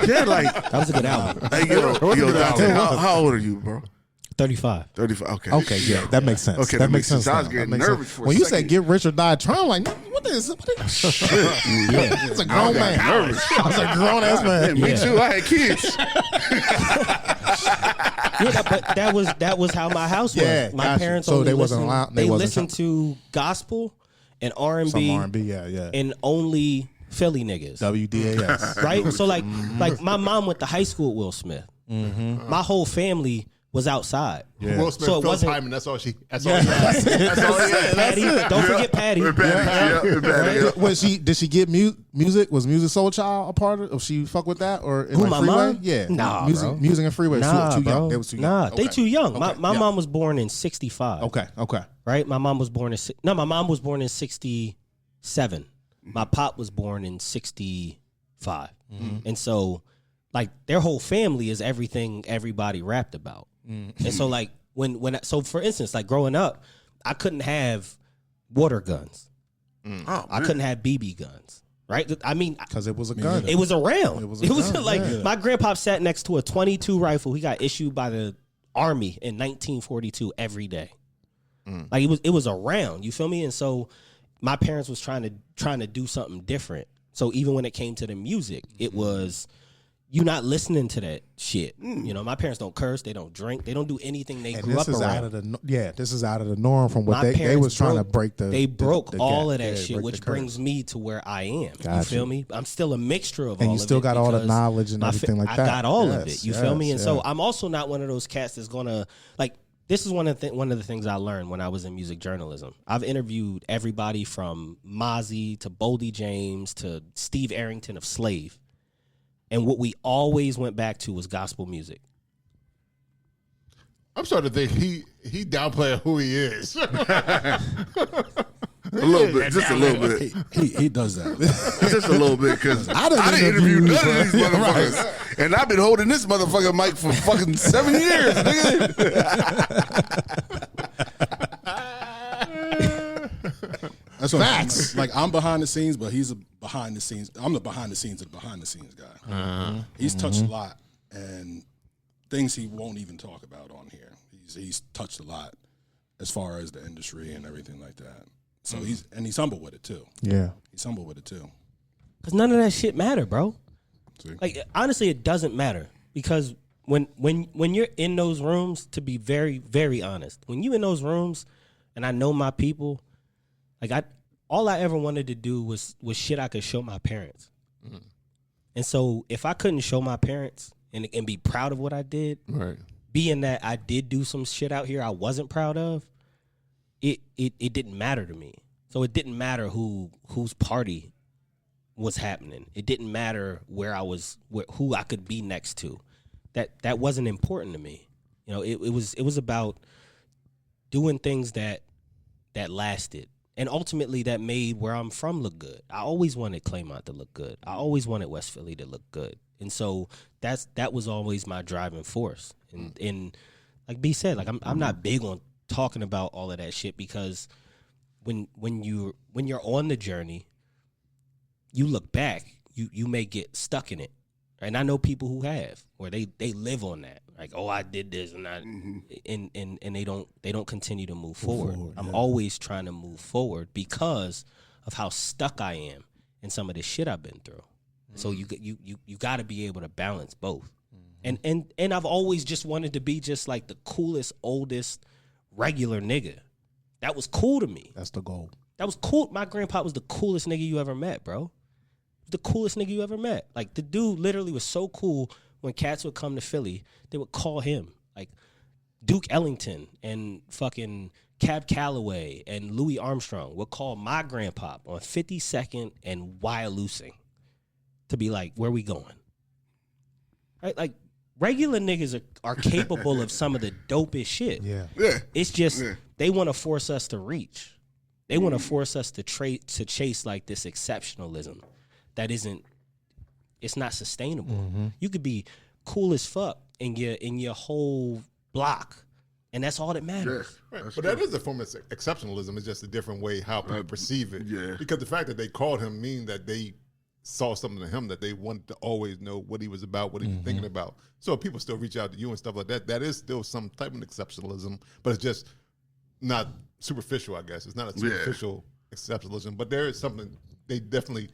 Yeah, like, that was a good album. hey, yo, Dante, how old are you, bro? 35. 35. Okay. Okay, yeah, that makes sense. Okay, that makes sense. I was now. getting That makes nervous sense. for a when you second. said Get Rich or Die Trying, I'm like, what is it? Yeah. It's a grown man. nervous. I was a grown ass man. Me too. I had kids. Yeah, but that was how my house was. Yeah, My gotcha. parents So only they wasn't listened, allowed- they they wasn't listened to gospel and R&B, Some R&B, yeah. and only Philly niggas. WDAS. Right? So like my mom went to high school with Will Smith. My whole family was outside. Yeah. Will Smith, So it Phil wasn't- Hyman. That's all she. That's all. She has. That's all he has. Patty, don't forget Patty. Was did she get music? Was Music Soul Child a part of? She fuck with that or in Who, like my Freeway? mom? Yeah, Nah, music, bro. music and Freeway. Nah, too bro. young. They was too young. Nah, Okay. they too young. My yeah. mom was born in 65. Okay. Right? My mom was born in my mom was born in 67. My pop was born in 65. And so like their whole family is everything everybody rapped about. And so like so for instance, like growing up, I couldn't have water guns. I couldn't have BB guns. Right? I mean, Because it was a gun. it was around. It was It a was gun, like yeah. my grandpa sat next to a 22 rifle. He got issued by the Army in 1942 every day. Like it was around. You feel me? And so my parents was trying to do something different. So even when it came to the music, it was you not listening to that shit. You know, my parents don't curse, they don't drink, they don't do anything they and grew this up is around. out of the this is out of the norm from what My they parents was trying to broke- break the. They broke the all gap. of that Yeah, shit, break which the curve. brings me to where I am. You Gotcha. feel me? I'm still a mixture of And all you of still it got all the because knowledge and my everything like that. I got all of Yes, it. You feel me? And so yes. I'm also not one of those cats that's gonna like. This is one of the things I learned when I was in music journalism. I've interviewed everybody from Mozzie to Boldy James to Steve Arrington of Slave. And what we always went back to was gospel music. I'm starting to think he downplaying who he is. A little bit, just a little bit, He does that. just a little bit, because I done didn't interview interviewed, none of these motherfuckers, and I've been holding this motherfucking mic for fucking 7 years, nigga. That's what facts. Like I'm behind the scenes, but he's a behind the scenes. I'm the behind the scenes of the behind the scenes guy. He's touched a lot and things he won't even talk about on here. He's touched a lot as far as the industry and everything like that. So he's humble with it too. Yeah, he's humble with it too. Because none of that shit matter, bro. See? Like honestly, it doesn't matter because when you're in those rooms, to be very, very honest, when you in those rooms, and I know my people, like all I ever wanted to do was shit I could show my parents. And so if I couldn't show my parents and be proud of what I did, Right. being that I did do some shit out here I wasn't proud of, it didn't matter to me. So it didn't matter whose party was happening. It didn't matter where I was, who I could be next to. That wasn't important to me. You know, it was about doing things that lasted. And ultimately that made where I'm from look good. I always wanted Claymont to look good. I always wanted West Philly to look good. And so that was always my driving force. And like B said, like I'm not big on talking about all of that shit because when you're on the journey, you look back, you may get stuck in it. And I know people who have, where they live on that. Like, oh, I did this and and they don't continue to move forward. I'm always trying to move forward because of how stuck I am in some of the shit I've been through. So you got to be able to balance both. And I've always just wanted to be just like the coolest, oldest, regular nigga. That was cool to me. That's the goal. That was cool. My grandpa was the coolest nigga you ever met, bro. The coolest nigga you ever met. Like, the dude literally was so cool when cats would come to Philly, they would call him. Like, Duke Ellington and fucking Cab Calloway and Louis Armstrong would call my grandpa on 52nd and Wyalusing to be like, where we going? Right? Like, regular niggas are capable of some of the dopest shit. Yeah. It's just they want to force us to reach. They want to force us to chase like this exceptionalism that isn't. It's not sustainable. You could be cool as fuck in your whole block, and that's all that matters. Right. But that is a form of exceptionalism. It's just a different way how people perceive it. Yeah. Because the fact that they called him mean that they saw something in him that they wanted to always know what he was about, what he was thinking about. So if people still reach out to you and stuff like that, that is still some type of exceptionalism, but it's just not superficial, I guess. It's not a superficial exceptionalism, but there is something, they definitely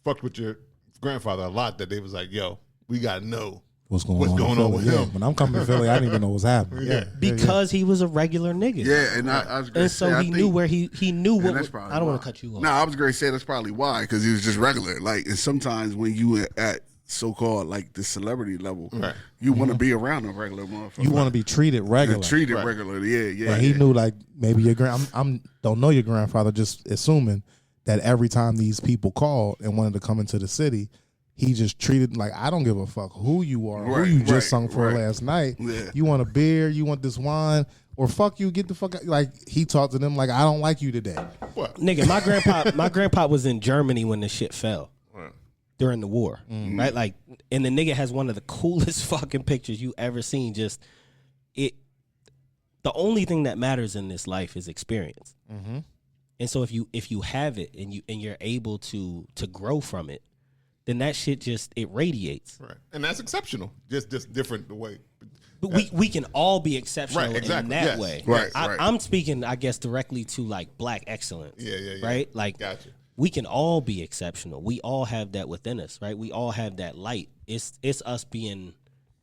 fucked with your grandfather a lot, that they was like, yo, we got to know what's going on with him. When I'm coming to Philly, I didn't even know what's happening. Because he was a regular nigga. Yeah, and I was gonna And so say, he knew where he knew what. that's probably I don't why. want to cut you off. No, I was going to say that's probably why, because he was just regular. Like, and sometimes when you at so-called like the celebrity level, you want to be around a regular motherfucker. You want to be treated regular. Treated regularly, yeah. And he knew, like, maybe your don't know your grandfather, just assuming that every time these people called and wanted to come into the city, he just treated like, I don't give a fuck who you are, who you just sung for last night. Yeah. You want a beer, you want this wine, or fuck you, get the fuck out. Like, he talked to them like, I don't like you today. What? Nigga, my grandpa was in Germany when the shit fell during the war, right? Like, and the nigga has one of the coolest fucking pictures you ever seen. Just it. The only thing that matters in this life is experience, and so if you have it and you're able to grow from it, then that shit just it radiates. Right. And that's exceptional. Just different the way. But we can all be exceptional in that way. Right. I'm speaking, I guess, directly to like black excellence. Yeah. Right? Like, Gotcha. we can all be exceptional. We all have that within us, right? We all have that light. It's us being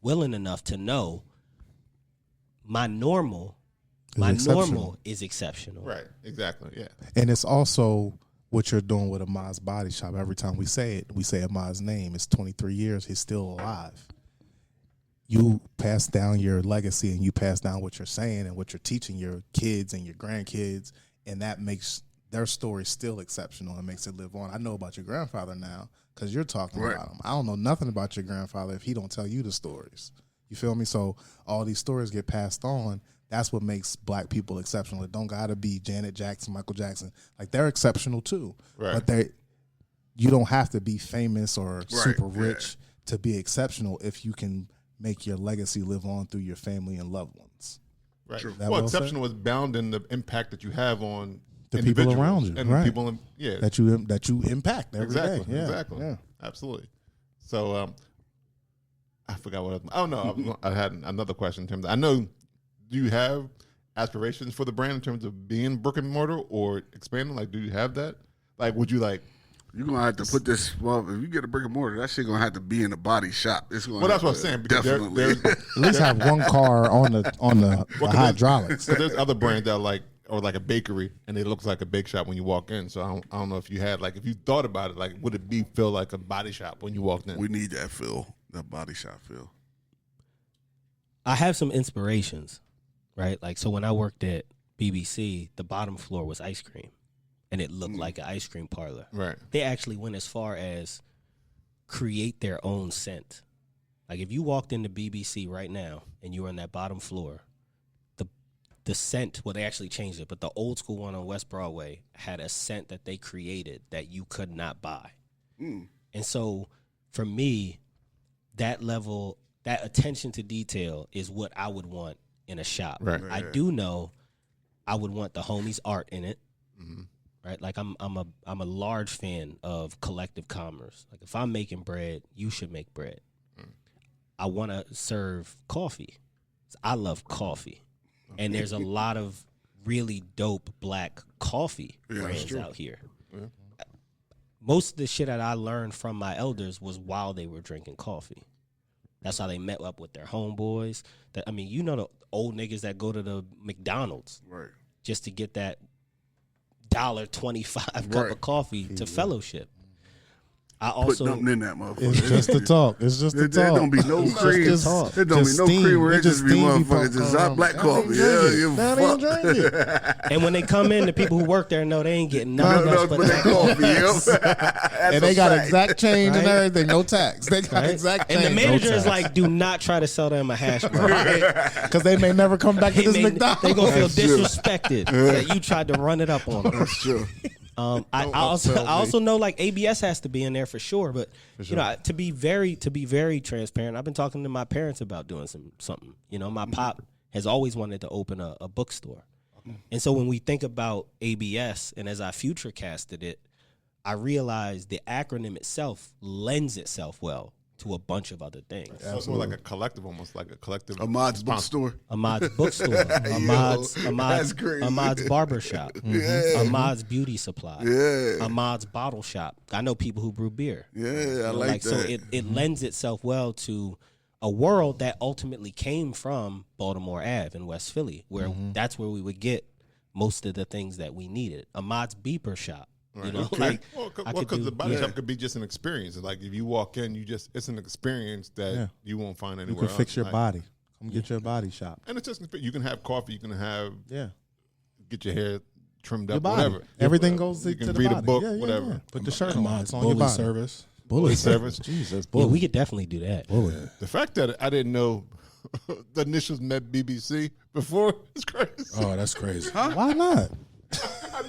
willing enough to know my normal is exceptional. Right. Exactly. Yeah. And it's also what you're doing with Ahmad's Body Shop. Every time we say Ahmad's name. It's 23 years. He's still alive. You pass down your legacy and you pass down what you're saying and what you're teaching your kids and your grandkids, and that makes their story still exceptional and makes it live on. I know about your grandfather now because you're talking about him. I don't know nothing about your grandfather if he don't tell you the stories. You feel me? So all these stories get passed on. That's what makes black people exceptional. It don't gotta be Janet Jackson, Michael Jackson. Like, they're exceptional too. Right. But you don't have to be famous or super rich to be exceptional if you can make your legacy live on through your family and loved ones. Right. That Well, well said? exceptional is bound in the impact that you have on The people around you, and right? the people, that you impact every day. exactly, Yeah. exactly, Yeah. absolutely. So, I forgot what. Oh no, I had another question in terms. I know, do you have aspirations for the brand in terms of being brick and mortar or expanding? Like, do you have that? Like, would you like? You're gonna have to put this. Well, if you get a brick and mortar, that shit gonna have to be in a body shop. It's gonna. Well, that's what I'm saying. Because Definitely. At least have one car on the hydraulics. So there's other brands that like, or like a bakery, and it looks like a bake shop when you walk in. So I don't know if you had like, if you thought about it, like, would it feel like a body shop when you walked in? We need that feel, that body shop feel. I have some inspirations, right? Like, so when I worked at BBC, the bottom floor was ice cream, and it looked like an ice cream parlor. Right. They actually went as far as create their own scent. Like, if you walked into BBC right now and you were on that bottom floor, the scent, well, they actually changed it, but the old school one on West Broadway had a scent that they created that you could not buy. And so for me, that level, that attention to detail is what I would want in a shop. Right. I do know I would want the homies' art in it. Right? Like, I'm a large fan of collective commerce. Like, if I'm making bread, you should make bread. I want to serve coffee. I love coffee. And there's a lot of really dope black coffee brands out here. Yeah. Most of the shit that I learned from my elders was while they were drinking coffee. That's how they met up with their homeboys. I mean, you know, the old niggas that go to the McDonald's just to get that $1.25 cup of coffee to fellowship. I also put nothing in that motherfucker. It's just the talk. It's just the talk. There don't be no cream. There don't be no cream where it just be motherfuckers. It's not black coffee. And when they come in, the people who work there know they ain't getting none of us but that coffee. And they got exact change and everything, no tax. They got exact change. And the manager is like, do not try to sell them a hash brown. Because they may never come back to this McDonald's. They're going to feel disrespected that you tried to run it up on them. That's true. I also know, like, ABS has to be in there for sure, but you know, to be very transparent, I've been talking to my parents about doing something. You know, my pop has always wanted to open a bookstore, and so when we think about ABS, and as I future casted it, I realized the acronym itself lends itself well to a bunch of other things. So it's more like a collective, almost like a collective. Ahmad's bookstore. Ahmad's bookstore. Ahmad's barbershop. Ahmad's beauty supply. Ahmad's bottle shop. I know people who brew beer. I like that. So it lends itself well to a world that ultimately came from Baltimore Ave in West Philly, where that's where we would get most of the things that we needed. Ahmad's beeper shop. Right. You know, like, because the body shop could be just an experience. Like, if you walk in, it's an experience that you won't find anywhere else. You can fix your body. Come get your body shop. And it's just, you can have coffee. You can have get your hair trimmed your up, body. whatever. Everything goes to you the can body. read a book, whatever. whatever. Put the shirt on. It's on bully your body. service. Bully service. Jesus. Yeah, we could definitely do that. The fact that I didn't know the initials met BBC before is crazy. Oh, that's crazy. Why not?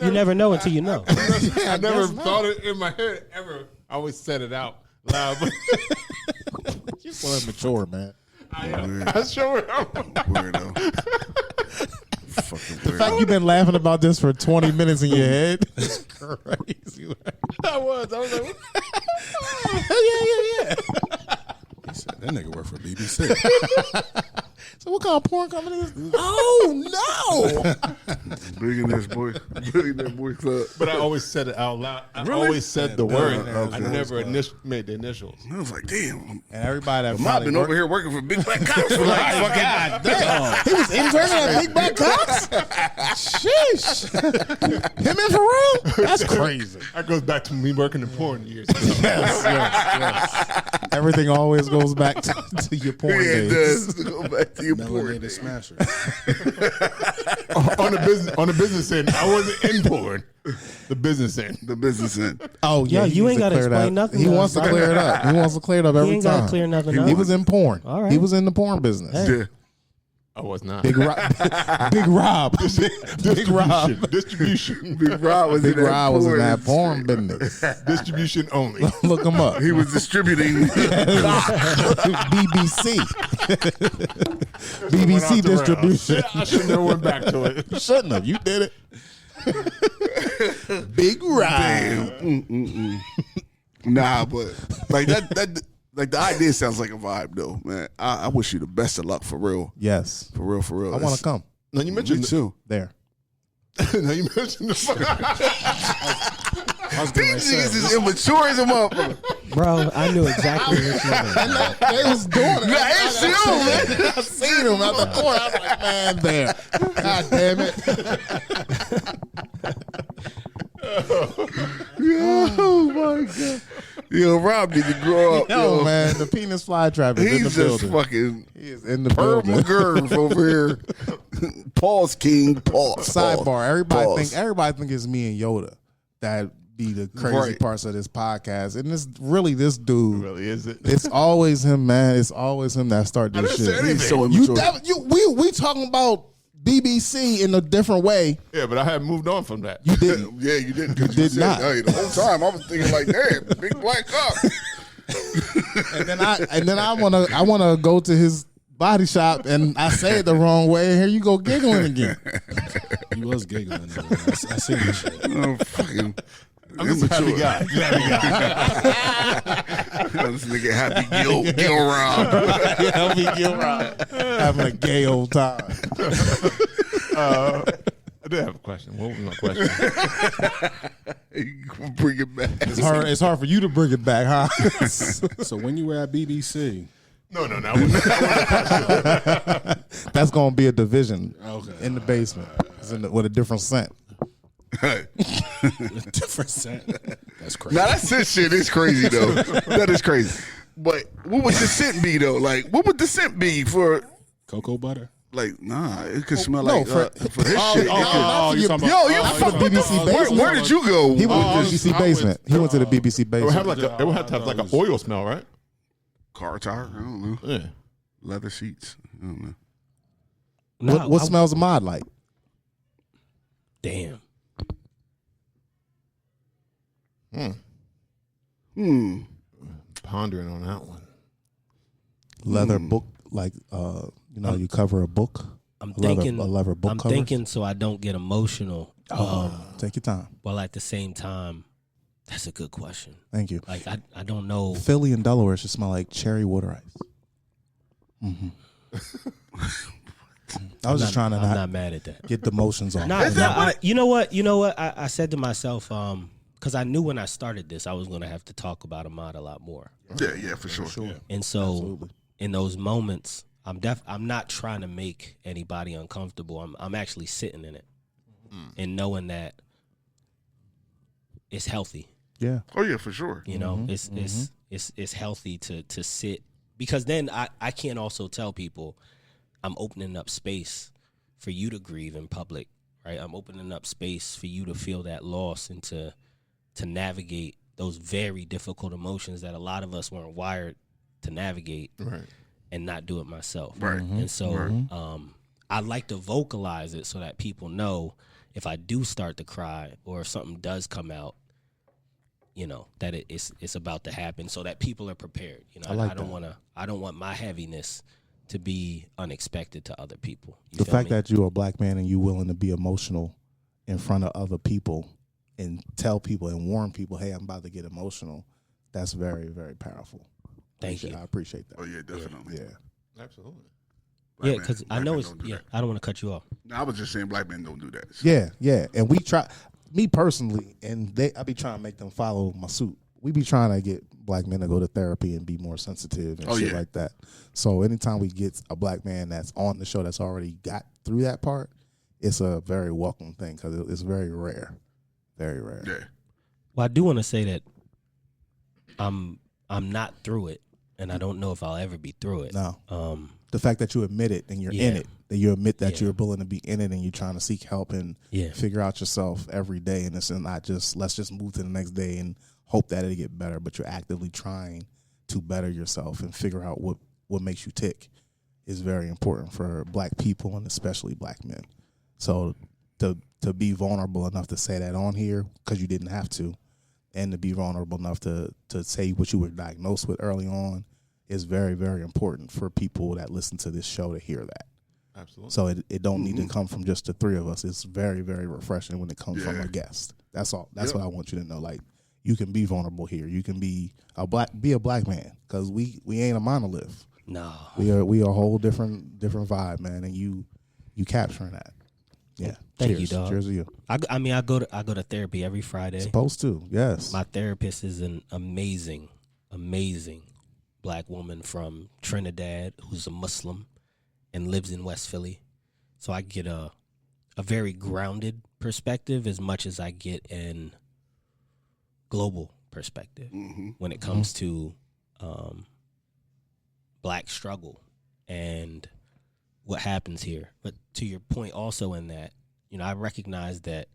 You never know until you know. I never thought it in my head ever. I always said it out loud. You're so immature, man. I am. I sure am. Weirdo. The fact you've been laughing about this for 20 minutes in your head is crazy. I was like, yeah. He said, that nigga work for BBC. So what kind of porn company is this? Oh, no. Billionaire Boy Club. but I always said it out loud. I always said the word. I never made the initials. I was like, damn. And everybody that I've been over here working for Big Black Cops for like fucking. God damn. He was interning at Big Black Cops? Sheesh. Him and Pharrell? That's crazy. That goes back to me working in porn years. Yes. Everything always goes back to your porn It days. does go back to your porn. Melanated smasher. on the business end, I wasn't in porn. The business end. The business end. Oh, yeah. You ain't gotta explain nothing He to wants us, to clear it up. He wants to clear it up every ain't time. gotta clear nothing up. He was in porn. All right. He was in the porn business. Yeah. I was not. Big Rob. Big Rob. Big Rob. Distribution. Big Rob was Big in that Rob was in porn. that porn business. Distribution only. Look him up. He was distributing. BBC. BBC distribution. I should never went back to it. You shouldn't have. You did it. Big ride. Damn. Nah, but like that like the idea sounds like a vibe though, man. I wish you the best of luck for real. Yes. For real, for real. I want to come Now you mentioned Me too. there. now you mentioned the I was getting ready to say, These is immature as a motherfucker. Bro, I knew exactly what you meant. They was doing it. Nah, it's you, man. I seen him out the corner. I was like, man, there. God damn it. Oh my god. Yo, Rob need to grow up. Yo, man, the penis flytrap is in the He's just building. fucking He is in the Herb building. McGurv over here. Pause, King. Pause. Sidebar. Pause. Everybody think it's me and Yoda that be the crazy Right. parts of this podcast, and it's really this dude. really is it? It's always him, man. It's always him that start this didn't say shit. He's so You, immature. we talking about BBC in a different way. Yeah, but I had moved on from that. You didn't. Yeah, you didn't. 'Cause You did said, not. Hey, the whole time I was thinking like, damn, big black cock. And then I wanna go to his body shop and I say it the wrong way. And here you go giggling again. he was giggling. Though, man. I seen this shit. Oh, fucking. I'm just a happy guy. This nigga happy Gil Rob. Help me get right. Having a gay old time. I did have a question. What was my question? Bring it back. It's hard for you to bring it back, huh? So when you were at BBC, No. That's gonna be a division Okay. in the basement. It's with a different scent. different scent. That's crazy. Now that's his shit. It's crazy though. That is crazy. But what would the scent be though? Like, what would the scent be for? Cocoa butter. Like, nah, it could smell no, like for his shit. it oh, could- you talking Yo, about- you oh, fuck you with the BBC where, basement. where did you go? He went to Oh, the BBC I basement. went- He went to the BBC It would basement. have like an oil smell, right? Car tire? I don't know. Yeah. Leather seats? I don't know. Nah, What I- smells Ahmad like? Damn. Pondering on that one. Leather book, like you cover a book. I'm a leather, thinking. a leather book I'm covers? thinking so I don't get emotional. Take your time. While at the same time, that's a good question. Thank you. Like I don't know. Philly and Delaware should smell like cherry water ice. I was just trying to I'm not not mad at that. get the motions on. You know what? I said to myself, because I knew when I started this, I was going to have to talk about Ahmad a lot more. Yeah, for sure. And so, Absolutely. in those moments, I'm not trying to make anybody uncomfortable. I'm actually sitting in it and knowing that it's healthy. Yeah. Oh yeah, for sure. You know, it's healthy to sit, because then I can't also tell people I'm opening up space for you to grieve in public, right? I'm opening up space for you to feel that loss and to navigate those very difficult emotions that a lot of us weren't wired to navigate, Right. and not do it myself. Right. And so I like to vocalize it so that people know if I do start to cry or if something does come out, you know, that it's about to happen, so that people are prepared. You know, I don't want my heaviness to be unexpected to other people. You The feel fact me? that you're a black man and you're willing to be emotional in front of other people and tell people and warn people, hey, I'm about to get emotional, that's very, very powerful. Thank you. I appreciate that. Oh yeah, definitely. Yeah. Absolutely. Yeah, because I know it's don't do yeah. that. I don't want to cut you off. No, I was just saying black men don't do that. So. Yeah. And we try, me personally, and I be trying to make them follow my suit. We be trying to get black men to go to therapy and be more sensitive and shit like that. So anytime we get a black man that's on the show that's already got through that part, it's a very welcome thing because it's very rare. Very rare. Yeah. Well, I do want to say that I'm not through it, and I don't know if I'll ever be through it. No. The fact that you admit it and you're in it, that you admit that you're willing to be in it and you're trying to seek help and figure out yourself every day, and it's not just let's just move to the next day and hope that it'll get better, but you're actively trying to better yourself and figure out what makes you tick is very important for black people and especially black men. So to be vulnerable enough to say that on here because you didn't have to, and to be vulnerable enough to say what you were diagnosed with early on is very, very important for people that listen to this show to hear that. Absolutely. So it don't need to come from just the three of us. It's very, very refreshing when it comes from a guest. That's all. That's what I want you to know. Like, you can be vulnerable here. You can be a black man, because we ain't a monolith. No, we are a whole different vibe, man, and you capturing that. Yeah. Thank Cheers. you, dog. Cheers to you. I mean, I go to therapy every Friday. Supposed to, yes. My therapist is an amazing black woman from Trinidad who's a Muslim and lives in West Philly. So I get a very grounded perspective as much as I get an global perspective when it comes to black struggle and what happens here. But to your point also in that, I recognize that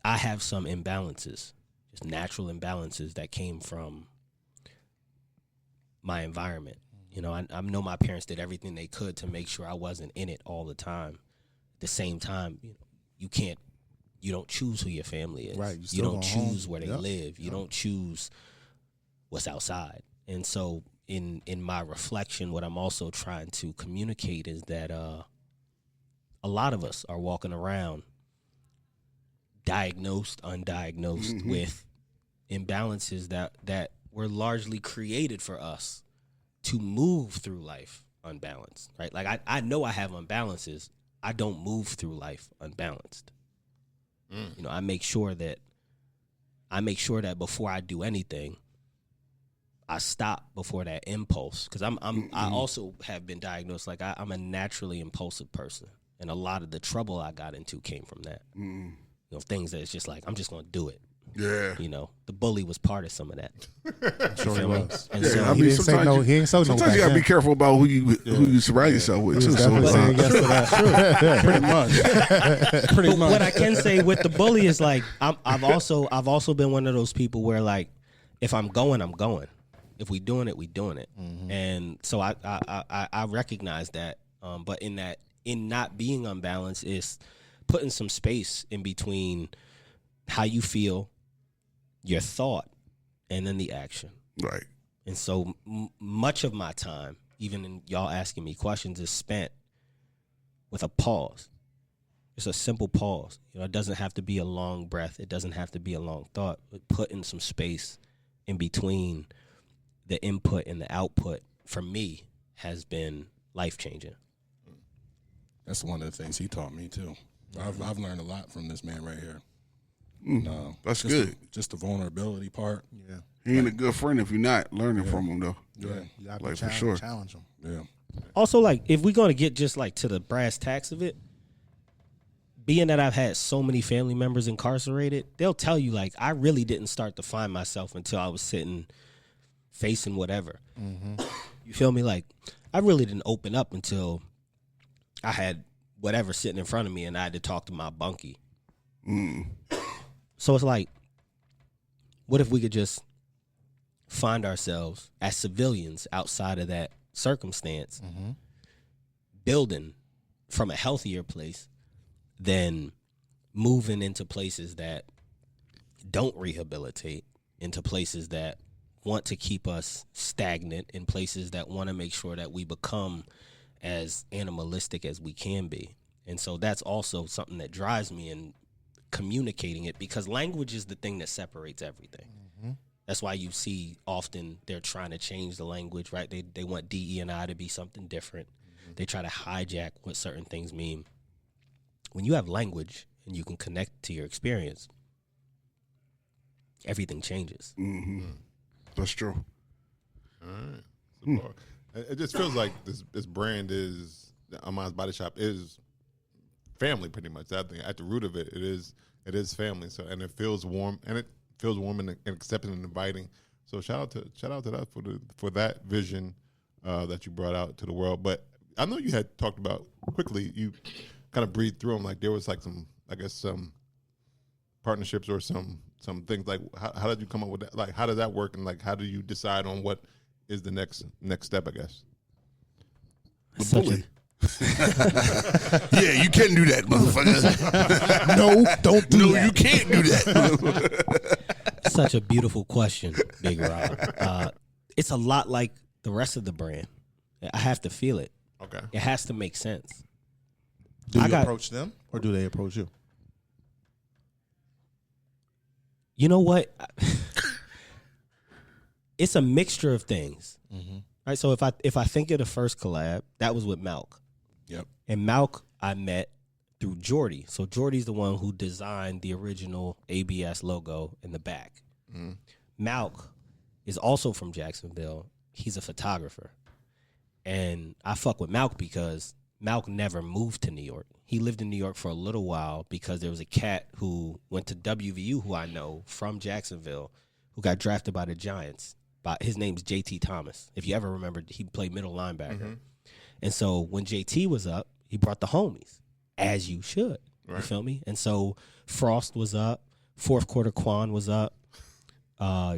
I have some imbalances, just natural imbalances that came from my environment. I know my parents did everything they could to make sure I wasn't in it all the time. At the same time, you don't choose who your family is. Right. You don't choose where they live. You don't choose what's outside. And so in my reflection, what I'm also trying to communicate is that a lot of us are walking around diagnosed, undiagnosed with imbalances that were largely created for us to move through life unbalanced, right? Like I know I have unbalances. I don't move through life unbalanced. I make sure that before I do anything, I stop before that impulse, because I also have been diagnosed like I'm a naturally impulsive person, and a lot of the trouble I got into came from that. Things that it's just like I'm just gonna do it. Yeah. The bully was part of some of that. Sure he was. And Yeah, so I mean, he didn't say no. He ain't so no. Sometimes you gotta be careful about who you surround yourself with. Too, Definitely saying yes to that. Pretty much. what I can say with the bully is like I've also been one of those people where like if I'm going, I'm going. If we doing it, we doing it. And so I recognize that. But in not being unbalanced is putting some space in between how you feel, your thought, and then the action. Right. And so much of my time, even in y'all asking me questions, is spent with a pause. It's a simple pause. It doesn't have to be a long breath. It doesn't have to be a long thought. But putting some space in between the input and the output, for me, has been life-changing. That's one of the things he taught me, too. I've learned a lot from this man right here. That's good. Just the vulnerability part. Yeah. He ain't a good friend if you're not learning from him, though. Yeah. You got Like, to for sure. challenge him. Yeah. Also, like, if we're going to get just, like, to the brass tacks of it, being that I've had so many family members incarcerated, they'll tell you, like, I really didn't start to find myself until I was sitting facing whatever. You feel me? Like, I really didn't open up until I had whatever sitting in front of me and I had to talk to my bunkie. So it's like, what if we could just find ourselves as civilians outside of that circumstance, building from a healthier place than moving into places that don't rehabilitate, into places that want to keep us stagnant, in places that want to make sure that we become as animalistic as we can be. And so that's also something that drives me in communicating it, because language is the thing that separates everything. That's why you see often they're trying to change the language, right? They want DE&I to be something different. They try to hijack what certain things mean. When you have language and you can connect to your experience, everything changes. That's true. All right. It just feels like this brand is, Ahmad's Body Shop is family, pretty much. I think at the root of it, it is family. So, and it feels warm, and accepting and inviting. So shout out to that for that vision that you brought out to the world. But I know you had talked about quickly. You kind of breathed through them, like there was like some partnerships or some things. Like how did you come up with that? Like how does that work? And like how do you decide on what is the next step? I guess. The bully. Yeah, you can do that, motherfucker. No, don't do that. You can't do that. Such a beautiful question, Big Rob. It's a lot like the rest of the brand. I have to feel it. Okay. It has to make sense. Do you I got- approach them or do they approach you? You know what? It's a mixture of things. Right. So if I think of the first collab, that was with Malk. Yep. And Malk I met through Jordy. So Jordy's the one who designed the original ABS logo in the back. Malk is also from Jacksonville. He's a photographer. And I fuck with Malk because Malk never moved to New York. He lived in New York for a little while because there was a cat who went to WVU who I know from Jacksonville who got drafted by the Giants. His name's JT Thomas. If you ever remember, he played middle linebacker. And so when JT was up, he brought the homies, as you should. Right. You feel me? And so Frost was up. Fourth quarter Kwen was up.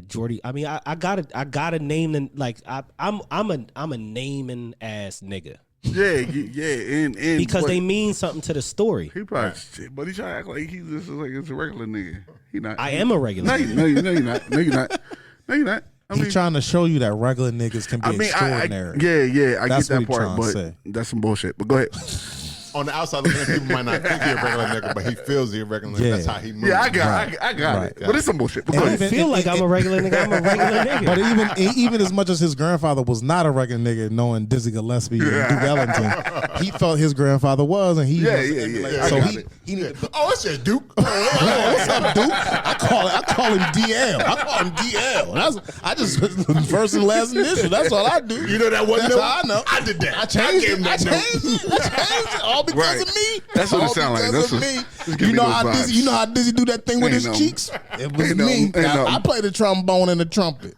Jordy. I mean, I gotta name them. Like I'm a naming ass nigga. Yeah, and because they mean something to the story. He probably, but he trying to act like he's just like it's a regular nigga. He not. I am a regular. No, you're not. No, you're not. No, you're not. He's trying to show you that regular niggas can be extraordinary. I That's get that what part, but that's some bullshit. But go ahead. On the outside looking at, people might not think he's a regular nigga, but he feels he's a regular nigga. Yeah. That's how he moves. Yeah, I got it. But it's some bullshit. But go I ahead. feel like I'm a regular nigga. I'm a regular nigga. But even as much as his grandfather was not a regular nigga, knowing Dizzy Gillespie and Duke Ellington, he felt his grandfather was, and he Yeah. So I got he needed. Oh, it's just Duke. What's up, Duke? I call him DL. I call him DL. I just first and last initial. That's all I do. You know that one That's note? how I know. I did that. I changed gave him it. I that changed note. it. All because Right. of me. That's what it All sound like. because That's of what- me. just give You me know those how vibes. Dizzy. You know how Dizzy do that thing with Ain't his no- cheeks. It was ain't no- me. ain't no- I play the trombone and the trumpet.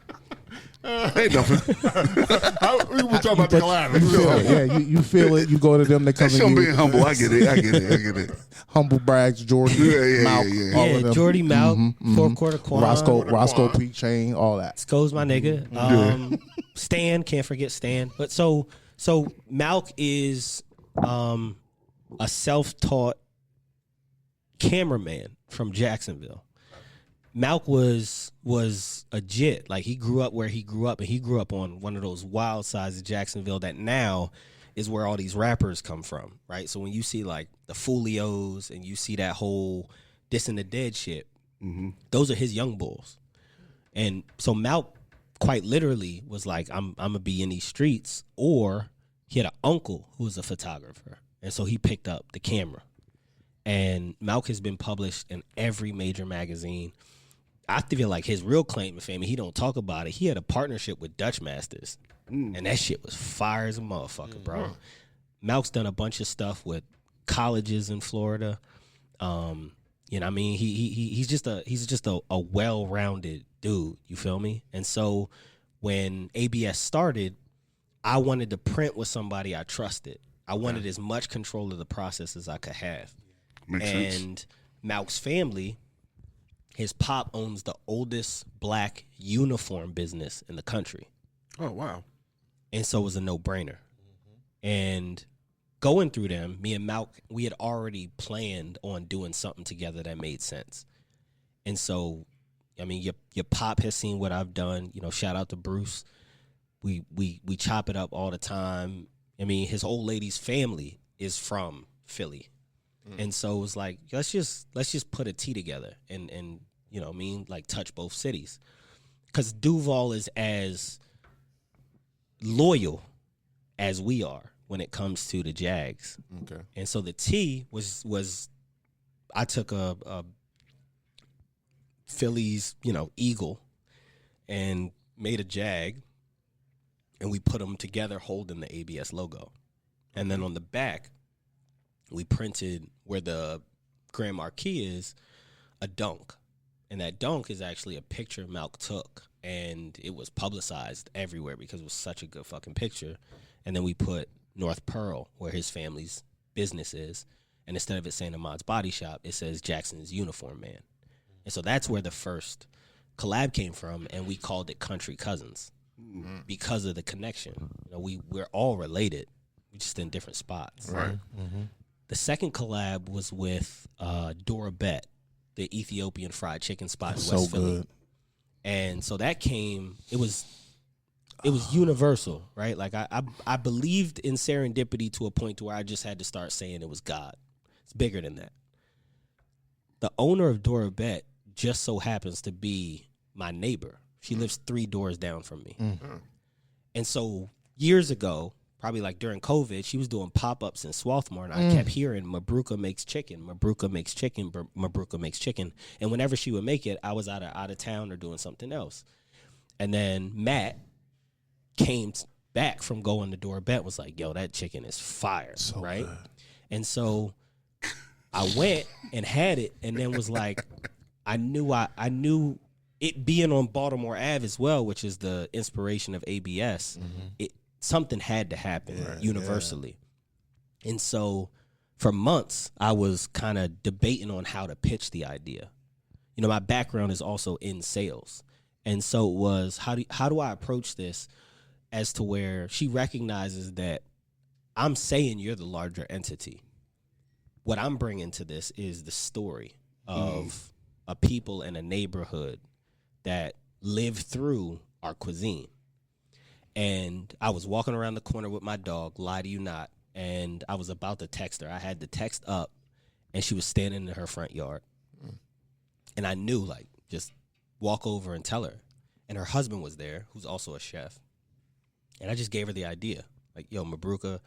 Ain't nothing. We were talking about the collab. You feel it. Yeah, you feel it. You go to them. They come That's to him you. being humble. I get it. Humble brags, Jordan, Malk, all of Yeah, them. Jordy Malk, fourth quarter Kwen. Roscoe Peak Chain, all that. Sco's my nigga. Stan, can't forget Stan. But so Malk is a self-taught cameraman from Jacksonville. Malk was a jit. Like, he grew up where he grew up, and he grew up on one of those wild sides of Jacksonville that now is where all these rappers come from, right? So when you see like the Foolios and you see that whole This and the Dead shit, those are his young bulls. And so Malk quite literally was like, I'm gonna be in these streets. Or he had an uncle who was a photographer, and so he picked up the camera. And Malk has been published in every major magazine. I feel like his real claim to fame, and he don't talk about it, he had a partnership with Dutch Masters. And that shit was fire as a motherfucker, bro. Malk's done a bunch of stuff with colleges in Florida. You know what I mean? He's just a well-rounded dude, you feel me? And so when ABS started, I wanted to print with somebody I trusted. I wanted as much control of the process as I could have. Makes sense. And Malk's family, his pop owns the oldest black uniform business in the country. Oh wow. And so it was a no-brainer. And going through them, me and Malk, we had already planned on doing something together that made sense. And so, I mean, your pop has seen what I've done. You know, shout out to Bruce. We chop it up all the time. I mean, his old lady's family is from Philly. And so it was like, let's just put a T together and you know what I mean, like touch both cities. Because Duval is as loyal as we are when it comes to the Jags. Okay. And so the T was I took a Phillies, you know, eagle and made a Jag, and we put them together holding the ABS logo. And then on the back, we printed where the Grand Marquis is a dunk. And that dunk is actually a picture Malk took, and it was publicized everywhere because it was such a good fucking picture. And then we put North Pearl, where his family's business is, and instead of it saying Ahmad's Body Shop, it says Jackson's Uniform Man. And so that's where the first collab came from, and we called it Country Cousins because of the connection. You know, we're all related, we're just in different spots. Right. The second collab was with Dora Bet, the Ethiopian fried chicken spot in So West Philly. good. And so that came, it was It was universal, right? Like I believed in serendipity to a point to where I just had to start saying it was God. It's bigger than that. The owner of Dora Bet just so happens to be my neighbor. She lives 3 doors down from me. And so years ago, probably like during COVID, she was doing pop-ups in Swarthmore, and I kept hearing Mabruka makes chicken, Mabruka makes chicken, Mabruka makes chicken. And whenever she would make it, I was out of town or doing something else. And then Matt came back from going to Dora Bet, was like, yo, that chicken is fire, so right? Good. And so I went and had it, and then was like, I knew it being on Baltimore Ave as well, which is the inspiration of ABS, something had to happen universally. Yeah. And so for months, I was kind of debating on how to pitch the idea. You know, my background is also in sales. And so it was, how do I approach this as to where she recognizes that I'm saying you're the larger entity. What I'm bringing to this is the story of a people in a neighborhood that live through our cuisine. And I was walking around the corner with my dog, lie to you not, and I was about to text her. I had the text up, and she was standing in her front yard. And I knew, like, just walk over and tell her. And her husband was there, who's also a chef. And I just gave her the idea. Like, yo, Mabruka,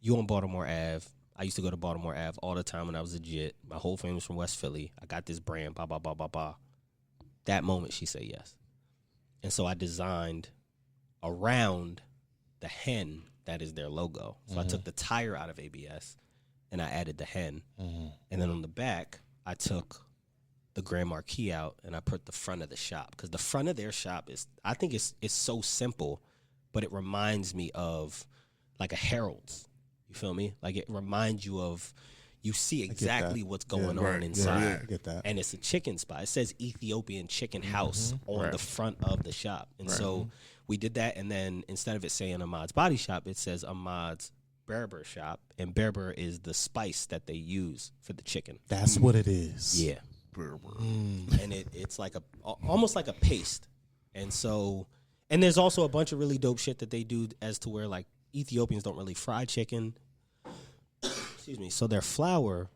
you on Baltimore Ave. I used to go to Baltimore Ave all the time when I was a jit. My whole family was from West Philly. I got this brand, blah, blah, blah, blah, blah. That moment, she said yes. And so I designed around the hen that is their logo. So I took the tire out of ABS, and I added the hen. And then on the back, I took the Grand Marquis out, and I put the front of the shop. Because the front of their shop is, I think it's so simple, but it reminds me of like a Harold's. You feel me? Like it reminds you of, you see exactly what's going on inside. Yeah, I get that. And it's a chicken spot. It says Ethiopian Chicken House on the front of the shop. And so we did that, and then instead of it saying Ahmad's Body Shop, it says Ahmad's Berber Shop, and Berber is the spice that they use for the chicken. That's what it is. Yeah. And it's like almost like a paste. And so, and there's also a bunch of really dope shit that they do as to where, like, Ethiopians don't really fry chicken. Excuse me. So their flour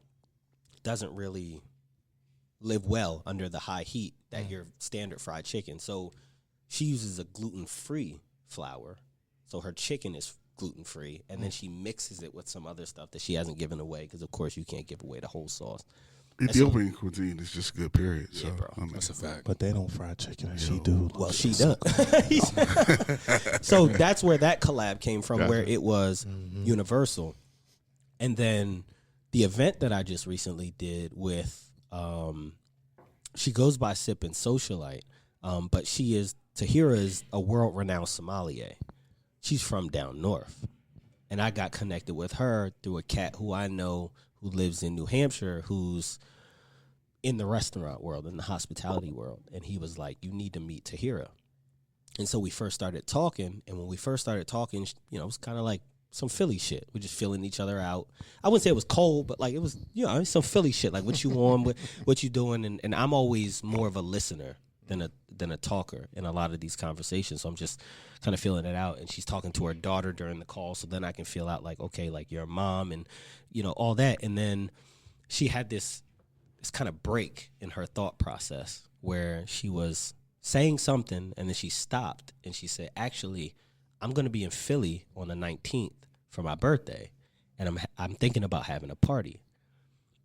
doesn't really live well under the high heat that your standard fried chicken. So she uses a gluten-free flour. So her chicken is gluten-free, and then she mixes it with some other stuff that she hasn't given away, because of course you can't give away the whole sauce. Ethiopian cuisine is just good, period. Yeah, so, bro. I mean, That's a fact. But they don't fry chicken. She do. Well, she does. So that's where that collab came from, where it was universal. And then the event that I just recently did with, she goes by Sippin' Socialite, but Tahira is a world-renowned sommelier. She's from down north. And I got connected with her through a cat who I know who lives in New Hampshire, who's in the restaurant world, in the hospitality world. And he was like, you need to meet Tahira. And so we first started talking. And when we first started talking, you know, it was kind of like some Philly shit. We're just feeling each other out. I wouldn't say it was cold, but like it was, you know, some Philly shit. Like, what you on, what you doing? And I'm always more of a listener than a talker in a lot of these conversations. So I'm just kind of feeling it out. And she's talking to her daughter during the call, so then I can feel out like, okay, like you're a mom and, you know, all that. And then she had this kind of break in her thought process where she was saying something, and then she stopped and she said, actually, I'm going to be in Philly on the 19th for my birthday, and I'm thinking about having a party.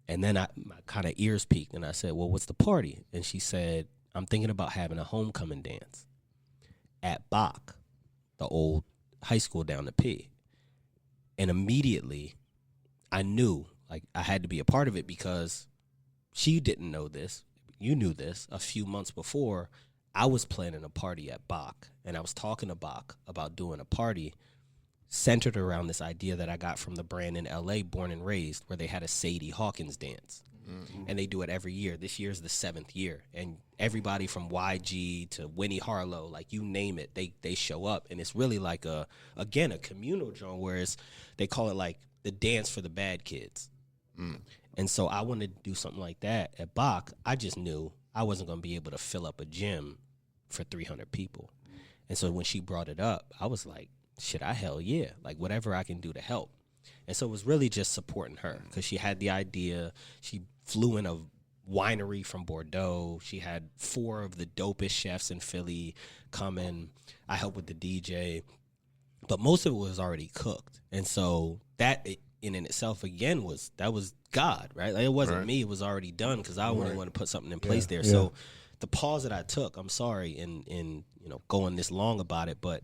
And then my kind of ears peaked, and I said, well, what's the party? And she said, I'm thinking about having a homecoming dance at Bach, the old high school down the P. And immediately I knew, like, I had to be a part of it, because she didn't know this. You knew this. A few months before, I was planning a party at Bach, and I was talking to Bach about doing a party centered around this idea that I got from the brand in L.A., Born and Raised, where they had a Sadie Hawkins dance. And they do it every year. This year's the 7th year. And everybody from YG to Winnie Harlow, like you name it, they show up. And it's really like a communal genre, whereas they call it like the dance for the bad kids. And so I wanted to do something like that at Bach. I just knew I wasn't going to be able to fill up a gym for 300 people. And so when she brought it up, I was like, shit, hell yeah. Like, whatever I can do to help. And so it was really just supporting her because she had the idea. She flew in a winery from Bordeaux. She had 4 of the dopest chefs in Philly come in. I helped with the DJ. But most of it was already cooked. And so that in itself, again, was God, right? Like, it wasn't me. It was already done because I only want to put something in place there. So the pause that I took, I'm sorry in going this long about it, but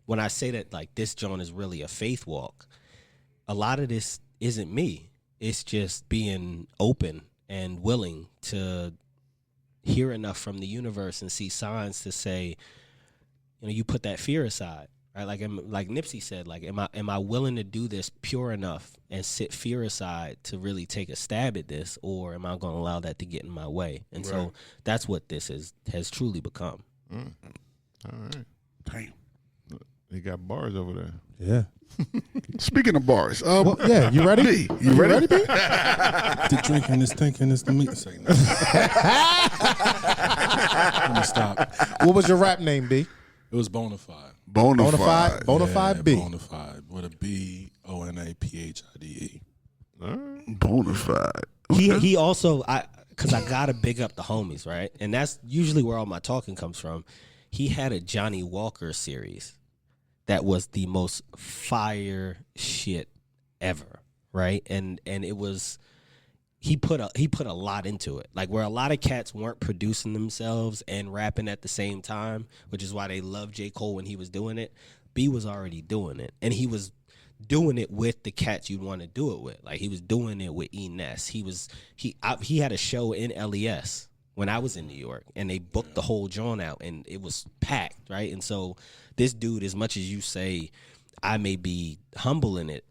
when I say that, like, this joint is really a faith walk, a lot of this isn't me. It's just being open and willing to hear enough from the universe and see signs to say, you put that fear aside, right? Like Nipsey said, like, am I willing to do this pure enough and sit fear aside to really take a stab at this, or am I going to allow that to get in my way? And so that's what this has truly become. All right. Damn. He got bars over there. Yeah. Speaking of bars, Yeah, you ready? B, you ready? B? The drinking is thinking is the meat. Say no. Let me stop. What was your rap name, B? It was Bonafide. Bonafide. Bonafide B. Bonafide with a BONAPHIDE. Bonafide. He also, because I got to big up the homies, right? And that's usually where all my talking comes from. He had a Johnny Walker series that was the most fire shit ever, right? And it was, he put a lot into it. Like, where a lot of cats weren't producing themselves and rapping at the same time, which is why they loved J. Cole when he was doing it. B was already doing it, and he was doing it with the cats you'd want to do it with. Like, he was doing it with E. Ness. He had a show in LES when I was in New York, and they booked the whole joint out, and it was packed, right? And so this dude, as much as you say I may be humble in it,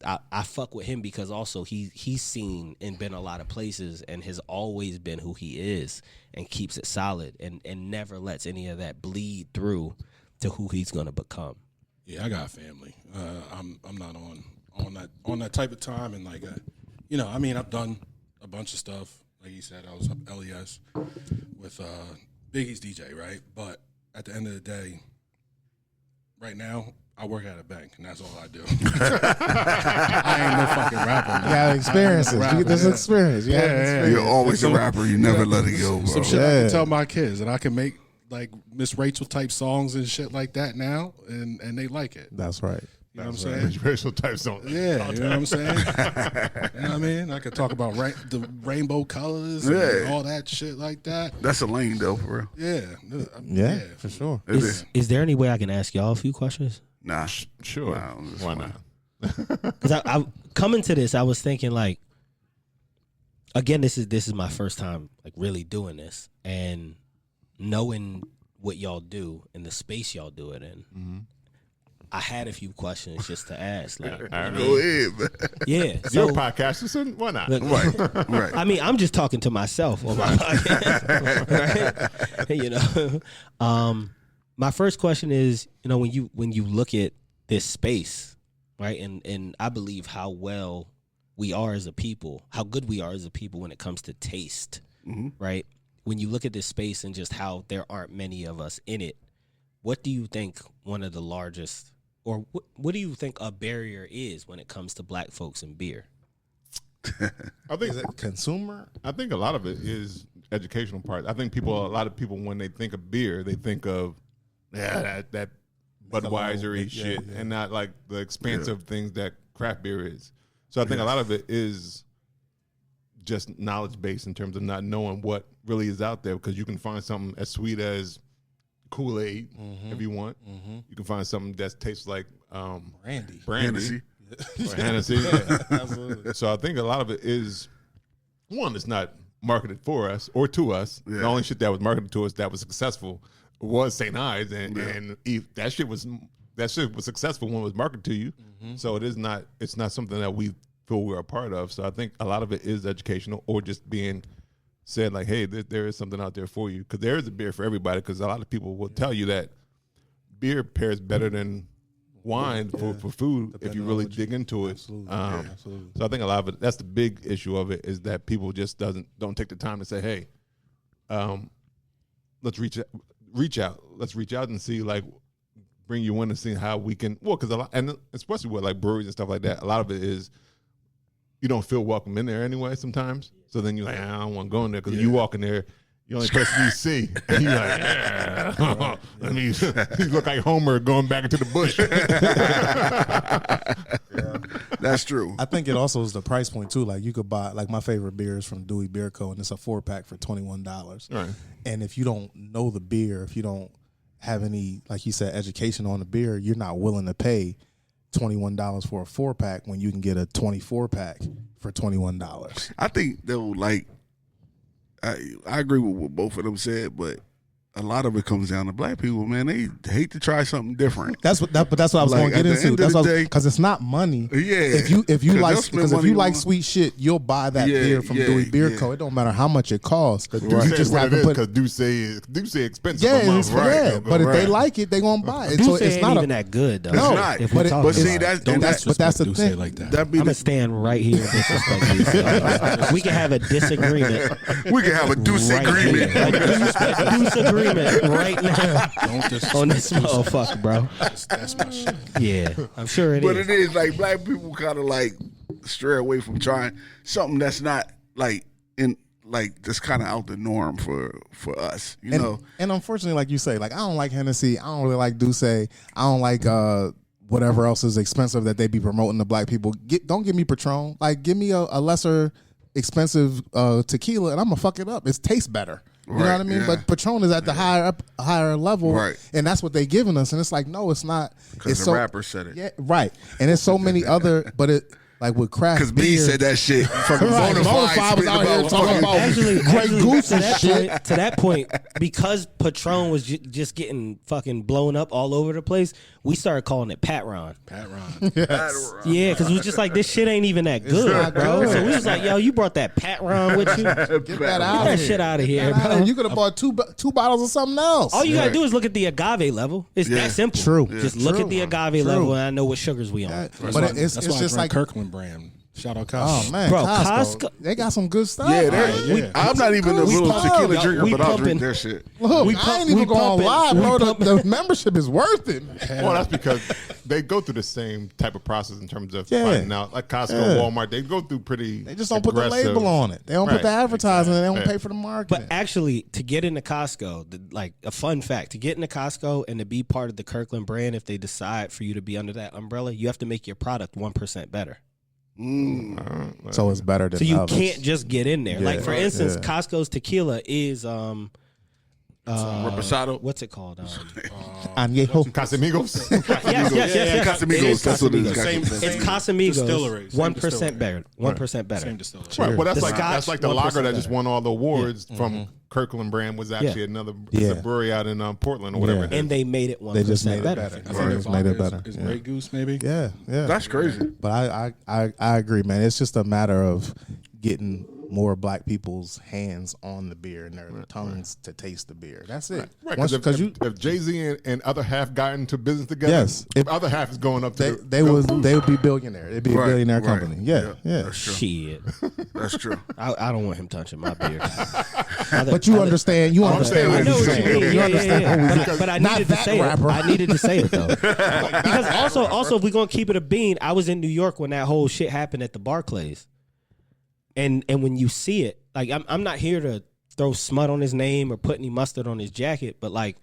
I fuck with him because also he's seen and been a lot of places and has always been who he is and keeps it solid and never lets any of that bleed through to who he's gonna become. Yeah, I got family. I'm not on that type of time, and like, I mean, I've done a bunch of stuff. Like he said, I was up LES with Biggie's DJ, right? But at the end of the day, right now, I work at a bank, and that's all I do. I ain't no fucking rapper. Man. You got experiences. You get this experience. You're always a rapper. You never let it go, bro. Some shit I can tell my kids, and I can make like Miss Rachel type songs and shit like that now, and they like it. That's right. You know what I'm saying? Racial type song. Yeah, you know what I'm saying? You know what I mean? I could talk about the rainbow colors and all that shit like that. That's a lane, though, for real. Yeah, for sure. Is there any way I can ask y'all a few questions? Nah. Sure. Nah, Why not? Because I coming to this, I was thinking, like, again, this is my first time like really doing this, and knowing what y'all do and the space y'all do it in. Mm-hmm. I had a few questions just to ask. Like, Go ahead, man. yeah, You're a podcaster, so why not? Look, Right. I mean, I'm just talking to myself on my podcast, right? My first question is, when you look at this space, right, and I believe how well we are as a people, how good we are as a people when it comes to taste, right? When you look at this space and just how there aren't many of us in it, what do you think one of the largest, or what do you think a barrier is when it comes to black folks and beer? I think Is it consumer? I think a lot of it is educational part. I think a lot of people, when they think of beer, they think of that Budweiser-y shit, and not like the expansive things that craft beer is. So I think a lot of it is just knowledge based in terms of not knowing what really is out there, because you can find something as sweet as Kool-Aid if you want. You can find something that tastes like brandy Hennessy. or Hennessy. Absolutely. So I think a lot of it is, one, it's not marketed for us or to us. The only shit that was marketed to us that was successful was St. Ives, and that shit was successful when it was marketed to you. So it's not something that we feel we're a part of. So I think a lot of it is educational, or just being said like, hey, there is something out there for you, because there is a beer for everybody. Because a lot of people will tell you that beer pairs better than wine for food if you really dig into it. Absolutely. Absolutely. So I think a lot of it, that's the big issue of it, is that people just don't take the time to say, hey, let's reach out. let's reach out and see, like, bring you in and see how we can. Well, because a lot, and especially with like breweries and stuff like that, a lot of it is you don't feel welcome in there anyway. Sometimes, so then you're like, I don't want to go in there because you walk in there. You only press VC. And you're like, yeah. Let me. You look like Homer going back into the bush. That's true. I think it also is the price point too. Like you could buy, like my favorite beer is from Dewey Beer Co. and it's a 4-pack for $21. Right. And if you don't know the beer, if you don't have any, like you said, education on the beer, you're not willing to pay $21 for a 4-pack when you can get a 24-pack for $21. I think though, like, I agree with what both of them said, but a lot of it comes down to black people, man. They hate to try something different. But that's what I was Like, going to get at the into. end of That's the day- because it's not money. Yeah. If you like, they'll spend because if you money like on- sweet shit, you'll buy that Yeah, beer from yeah, Dewey Beer yeah. Co. It don't matter how much it costs. Because You just have to put. Duce is expensive. Yeah, a month, it's, right? yeah. But if they like it, they gonna buy it. Duce So it's ain't not even that good though. No, not. If but we it- talking But see, about that's it. Don't but that's the disrespect thing. Duce like that. That'd be I'm gonna the, stand right here and disrespect Duce. We can have a disagreement. we can have a deuce right agreement. here. A disagreement right now Don't disrespect on this Duce. motherfucker, bro. That's my shit. Yeah, I'm sure it is. But it is like black people kind of like stray away from trying something that's not like in like that's kind of out the norm for us, you know. And unfortunately, like you say, like I don't like Hennessy. I don't really like Douce. I don't like whatever else is expensive that they be promoting to black people. Don't give me Patron. Like give me a lesser expensive tequila, and I'm gonna fuck it up. It tastes better. You know what I mean? yeah. But Patron is at the higher level, Right. and that's what they giving us. And it's like, no, it's not. Because It's the rapper said it. Yeah, right. And there's so many other, but it like with craft Because B beer. said that shit. Fucking Right, Bonafide was out here talking about Actually, Grey Goose to and that shit. point, to that point, because Patron was just getting fucking blown up all over the place, we started calling it Pat Ron. Pat Ron. Yeah, because it was just like this shit ain't even that good, not bro. good. So we was like, yo, you brought that Pat Ron with you? Get Get that out that of shit here. out of here, Get that outta bro. You could have bought two bottles of something else. All you gotta do is look at the agave level. It's Yeah. that simple. True. Just Yeah. look True. at the agave True. level, and I know what sugars we on. But it's That's why I just drank like, Kirkland brand. Shout out oh Costco. man, Bro, Costco, Costco- they got some good stuff. Yeah, Yeah. I'm not even a We little pump- tequila yo, drinker, we but I'll pumping- drink their shit. Look, We I pump- ain't even we going pumping- lie, we bro. pumping- The membership is worth it. Well, that's because they go through the same type of process in terms of Yeah. finding out. Like Costco, Yeah. Walmart, they go through pretty. They just don't put the aggressive- label on it. They don't put the Right. advertising. They don't Yeah. pay for the marketing. But actually, to get into Costco, like a fun fact, to get into Costco and to be part of the Kirkland brand, if they decide for you to be under that umbrella, you have to make your product 1% better. So it's better than So you others. can't just get in there. Like for instance, Yeah. Costco's tequila is Reposado. what's it called? Añejo. Casamigos. Yes. Casamigos, It is that's what it is. Casamigos. Same It's Casamigos. distillery, same 1% distillery. better. 1% better. Same distillery. Right, well, that's The like Scotch, that's like the 1% lager that just better. won all the awards from Kirkland brand was actually another Yeah. the brewery out in Portland or whatever. Yeah. it is. And they made it 1% They just made it better. better. I think Right. the Just made it vodka better. is Yeah. Grey Goose, maybe. Yeah. That's crazy. But I agree, man. It's just a matter of getting more black people's hands on the beer and their tongues to taste the beer. That's it. Right, Once- because you if Jay-Z and other half got into business together, Yes. the other half is going up to they would be billionaire. They'd be a Right, billionaire right. company. Yeah. That's true. Shit. That's true. I don't want him touching my beer. But you understand. You understand I what know he's what you saying. mean. You Yeah, understand yeah, what yeah. he's But I Not needed to that say rapper. it. I needed to say it though, because also if we're gonna keep it a bean, I was in New York when that whole shit happened at the Barclays, and when you see it, like I'm not here to throw smut on his name or put any mustard on his jacket, but like,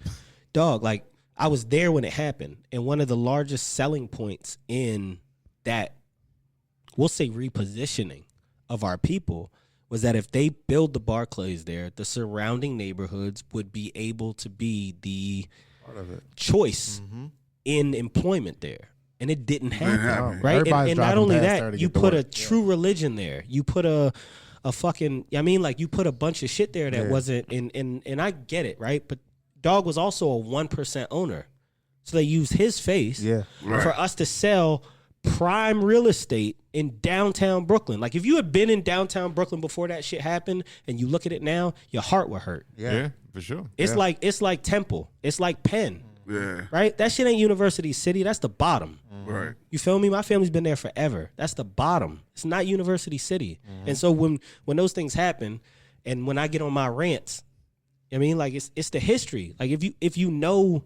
dog, like I was there when it happened, and one of the largest selling points in that, we'll say repositioning of our people, was that if they build the Barclays there, the surrounding neighborhoods would be able to be the choice in employment there. And it didn't happen, right? Everybody's And not driving only past there that, to you get to put a work. true religion there. You put a fucking, I mean, like you put a bunch of shit there that wasn't, and I get it, right? But Dog was also a 1% owner. So they used his face for us to sell prime real estate in downtown Brooklyn. Like if you had been in downtown Brooklyn before that shit happened and you look at it now, your heart would hurt. Yeah, for sure. It's like Temple. It's like Penn. Yeah. Right? That shit ain't University City. That's the bottom. Right. You feel me? My family's been there forever. That's the bottom. It's not University City. And so when those things happen and when I get on my rants, I mean, like it's the history. Like if you know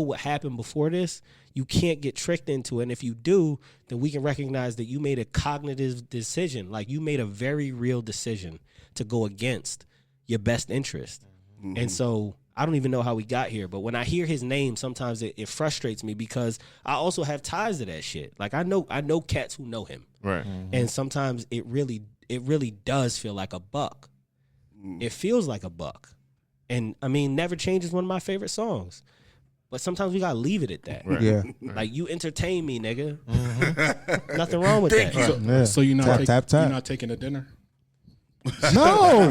what happened before this, you can't get tricked into it. And if you do, then we can recognize that you made a cognitive decision. Like you made a very real decision to go against your best interest. Mm-hmm. And so I don't even know how we got here, but when I hear his name, sometimes it frustrates me because I also have ties to that shit. Like I know cats who know him. Right. Mm-hmm. And sometimes it really does feel like a buck. It feels like a buck. And I mean, Never Change is one of my favorite songs. But sometimes we gotta leave it at that. Right. Yeah. Like you entertain me, nigga. Mm-hmm. Nothing wrong with that. So you're not Tap. you're not taking a dinner? No,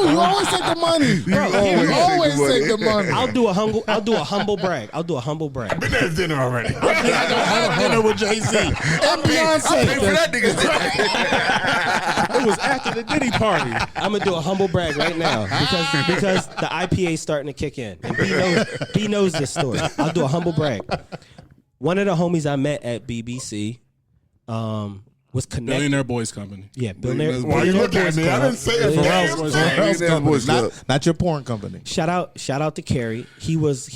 you always take the money. Bro, You always take the money. I'll do a humble brag. I'll do a humble brag. Been at dinner already. I had dinner with Jay-Z and Beyonce. Pay for that nigga's dinner. It was after the Diddy party. I'm gonna do a humble brag right now because the IPA is starting to kick in. And B knows this story. I'll do a humble brag. One of the homies I met at BBC was connected. Billionaire Boys Company. Yeah, Billionaire. Why you looking at me? I didn't say it. Pharrell's Boys company, Club. not your porn company. Shout out to Kerry. He was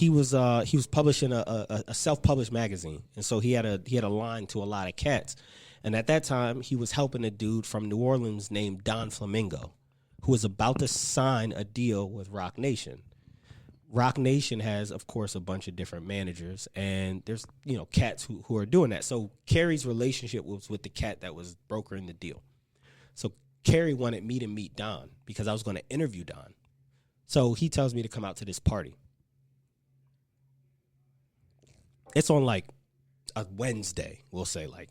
publishing a self-published magazine, and so he had a line to a lot of cats. And at that time, he was helping a dude from New Orleans named Don Flamingo, who was about to sign a deal with Rock Nation. Rock Nation has, of course, a bunch of different managers, and there's cats who are doing that. So Kerry's relationship was with the cat that was brokering the deal. So Kerry wanted me to meet Don because I was going to interview Don. So he tells me to come out to this party. It's on like a Wednesday, we'll say like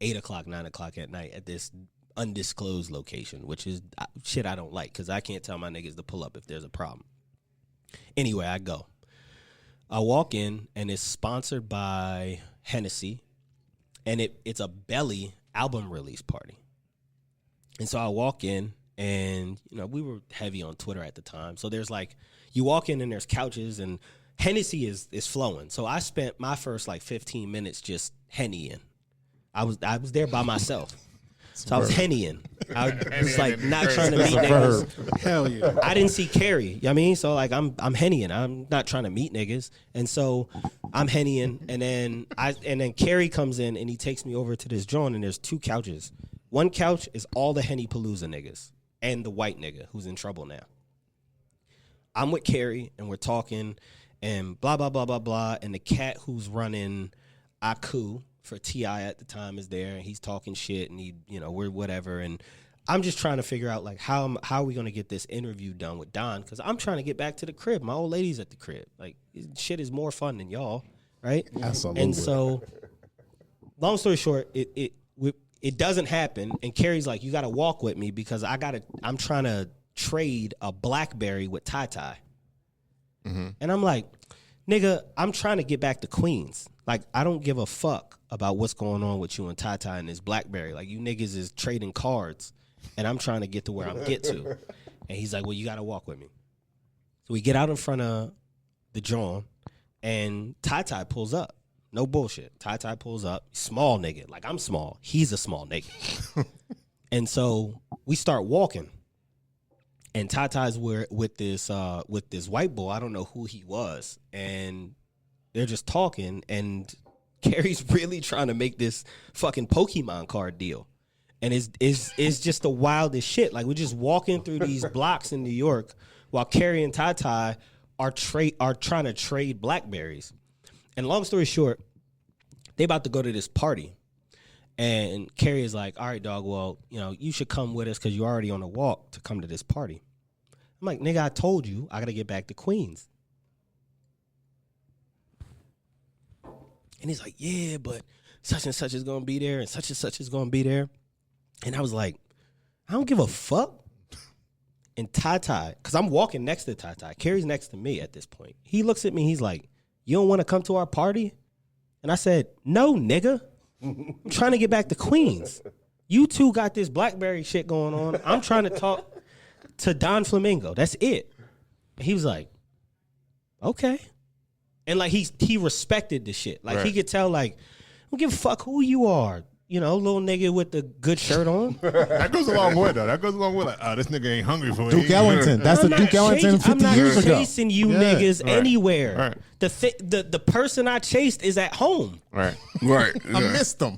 8 o'clock, 9 o'clock at night at this undisclosed location, which is shit I don't like because I can't tell my niggas to pull up if there's a problem. Anyway, I go. I walk in, and it's sponsored by Hennessy, and it's a Belly album release party. And so I walk in, and we were heavy on Twitter at the time. So there's like, you walk in, and there's couches, and Hennessy is flowing. So I spent my first like 15 minutes just Henny-ing. I was there by myself. So I was Henny-ing. I was like not trying to meet niggas. Hell yeah. I didn't see Carrie. You know what I mean? So like I'm Henny-ing. I'm not trying to meet niggas. And so I'm Henny-ing, and then Carrie comes in and he takes me over to this joint, and there's 2 couches. One couch is all the Henny Palooza niggas and the white nigga who's in trouble now. I'm with Carrie and we're talking and blah blah blah blah blah, and the cat who's running Aku for T.I. at the time is there, and he's talking shit, and we're whatever, and I'm just trying to figure out like how are we gonna get this interview done with Don, because I'm trying to get back to the crib. My old lady's at the crib. Like shit is more fun than y'all, right? Absolutely. And so, long story short, it doesn't happen, and Carrie's like, you got to walk with me because I'm trying to trade a BlackBerry with Ty. Mm-hmm. And I'm like, nigga, I'm trying to get back to Queens. Like, I don't give a fuck about what's going on with you and Ty and this BlackBerry. Like, you niggas is trading cards, and I'm trying to get to where I'm get to. And he's like, well, you got to walk with me. So we get out in front of the John, and Ty pulls up. No bullshit. Ty pulls up. Small nigga. Like, I'm small. He's a small nigga. And so we start walking. And Ty's with this white boy. I don't know who he was. And they're just talking, and Carrie's really trying to make this fucking Pokemon card deal. And it's just the wildest shit. Like, we're just walking through these blocks in New York while Carrie and Ty are trying to trade BlackBerries. And long story short, they about to go to this party. And Carrie is like, all right, dog, well, you should come with us because you're already on a walk to come to this party. I'm like, nigga, I told you I got to get back to Queens. And he's like, yeah, but such and such is going to be there and such is going to be there. And I was like, I don't give a fuck. And Ty, because I'm walking next to Ty. Carrie's next to me at this point. He looks at me. He's like, you don't want to come to our party? And I said, no, nigga. I'm trying to get back to Queens. You two got this BlackBerry shit going on. I'm trying to talk to Don Flamingo. That's it. And he was like, okay. And like he respected the shit. Like, right. He could tell, like, I don't give a fuck who you are. little nigga with the good shirt on. That goes a long way, though. That goes a long way. Like, this nigga ain't hungry for Duke me. Ellington. That's the Duke Ellington 50 years ago. I'm not chasing you niggas anywhere. Right. The person I chased is at home. Right. Right. I missed them.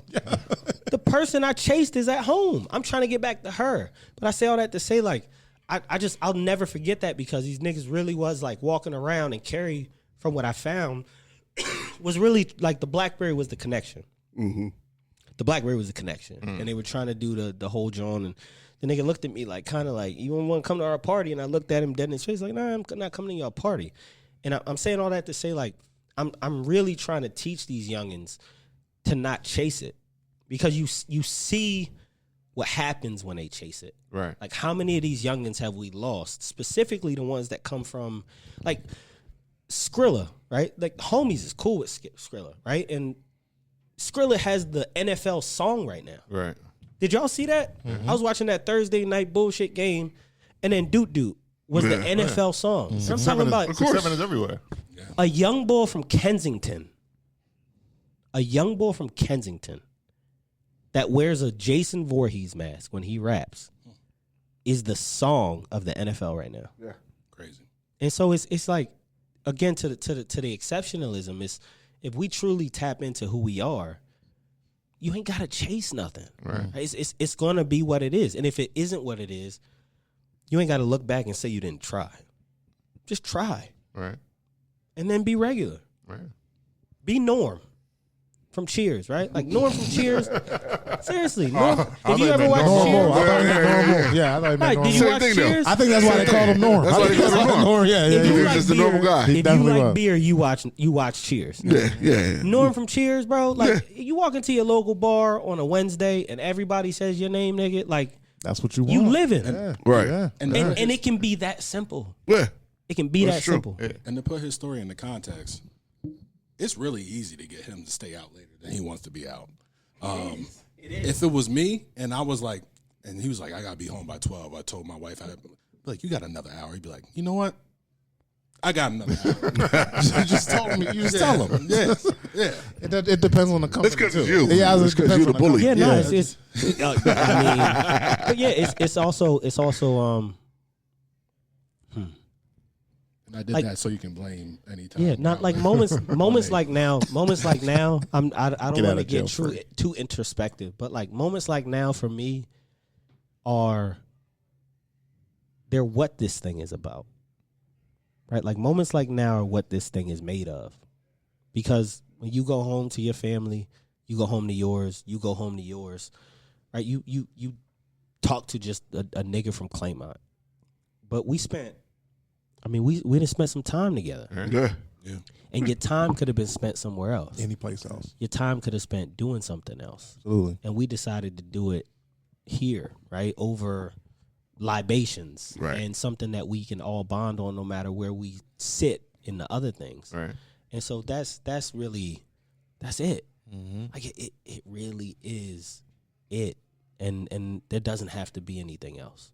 The person I chased is at home. I'm trying to get back to her. But I say all that to say, like, I'll never forget that because these niggas really was like walking around, and Carrie, from what I found, was really like the BlackBerry was the connection. Mm-hmm. The BlackBerry was the connection. And they were trying to do the whole John. And the nigga looked at me like, kind of like, you want to come to our party? And I looked at him dead in his face like, nah, I'm not coming to your party. And I'm saying all that to say, like, I'm really trying to teach these youngins to not chase it. Because you see what happens when they chase it. Right. Like, how many of these youngins have we lost? Specifically the ones that come from, like, Skrilla, right? Like, Homies is cool with Skrilla, right? And Skrilla has the NFL song right now. Right. Did y'all see that? I was watching that Thursday night bullshit game, and then Doot Doot was the NFL song. And I'm talking about 6-7 is everywhere. a young boy from Kensington. A young boy from Kensington that wears a Jason Voorhees mask when he raps is the song of the NFL right now. Yeah, crazy. And so it's like, again, to the exceptionalism, is if we truly tap into who we are, you ain't gotta chase nothing. Right. It's gonna be what it is. And if it isn't what it is, you ain't gotta look back and say you didn't try. Just try. Right. And then be regular. Right. Be Norm from Cheers, right? Like Norm from Cheers. Seriously, Norm. If you ever watch Normal. I Cheers, thought he meant normal. Yeah, I thought he meant right, normal. did you Same watch thing, though. Cheers? I think that's why they called him Norm. That's why they called him Norm. Yeah, If yeah. you He was like just a beer, normal guy. He If you definitely like was. beer, you watch Cheers. Yeah. Norm from Cheers, bro. Like you walk into your local bar on a Wednesday and everybody says your name, nigga. Like That's what you want. you living, Yeah. Right. Yeah. and it can be that simple. Yeah. It can be That's that true. simple. And to put his story into context, it's really easy to get him to stay out later than he wants to be out. If it was me and I was like, and he was like, I gotta be home by 12. I told my wife, I'd be like, you got another hour. He'd be like, you know what? I got another hour. just told me. You just tell him. Yeah, yeah. It depends on the company. That's 'cause too. it's you. Yeah, It's 'cause you the bully. Yeah, no, Yeah. it's I mean, but yeah, it's also And I did Like- that so you can blame anytime. yeah, not like moments like now. I don't Get want out to of jail get free. too introspective, but like moments like now for me they're what this thing is about. Right? Like moments like now are what this thing is made of. Because when you go home to your family, you go home to yours, you go home to yours, right? You talk to just a nigga from Claymont. But we done spent some time together. Yeah. And your time could have been spent somewhere else. Any place else. Your time could have spent doing something else. Absolutely. And we decided to do it here, right? Over libations. Right. And something that we can all bond on no matter where we sit in the other things. Right. And so that's it. Like it really is it. And there doesn't have to be anything else.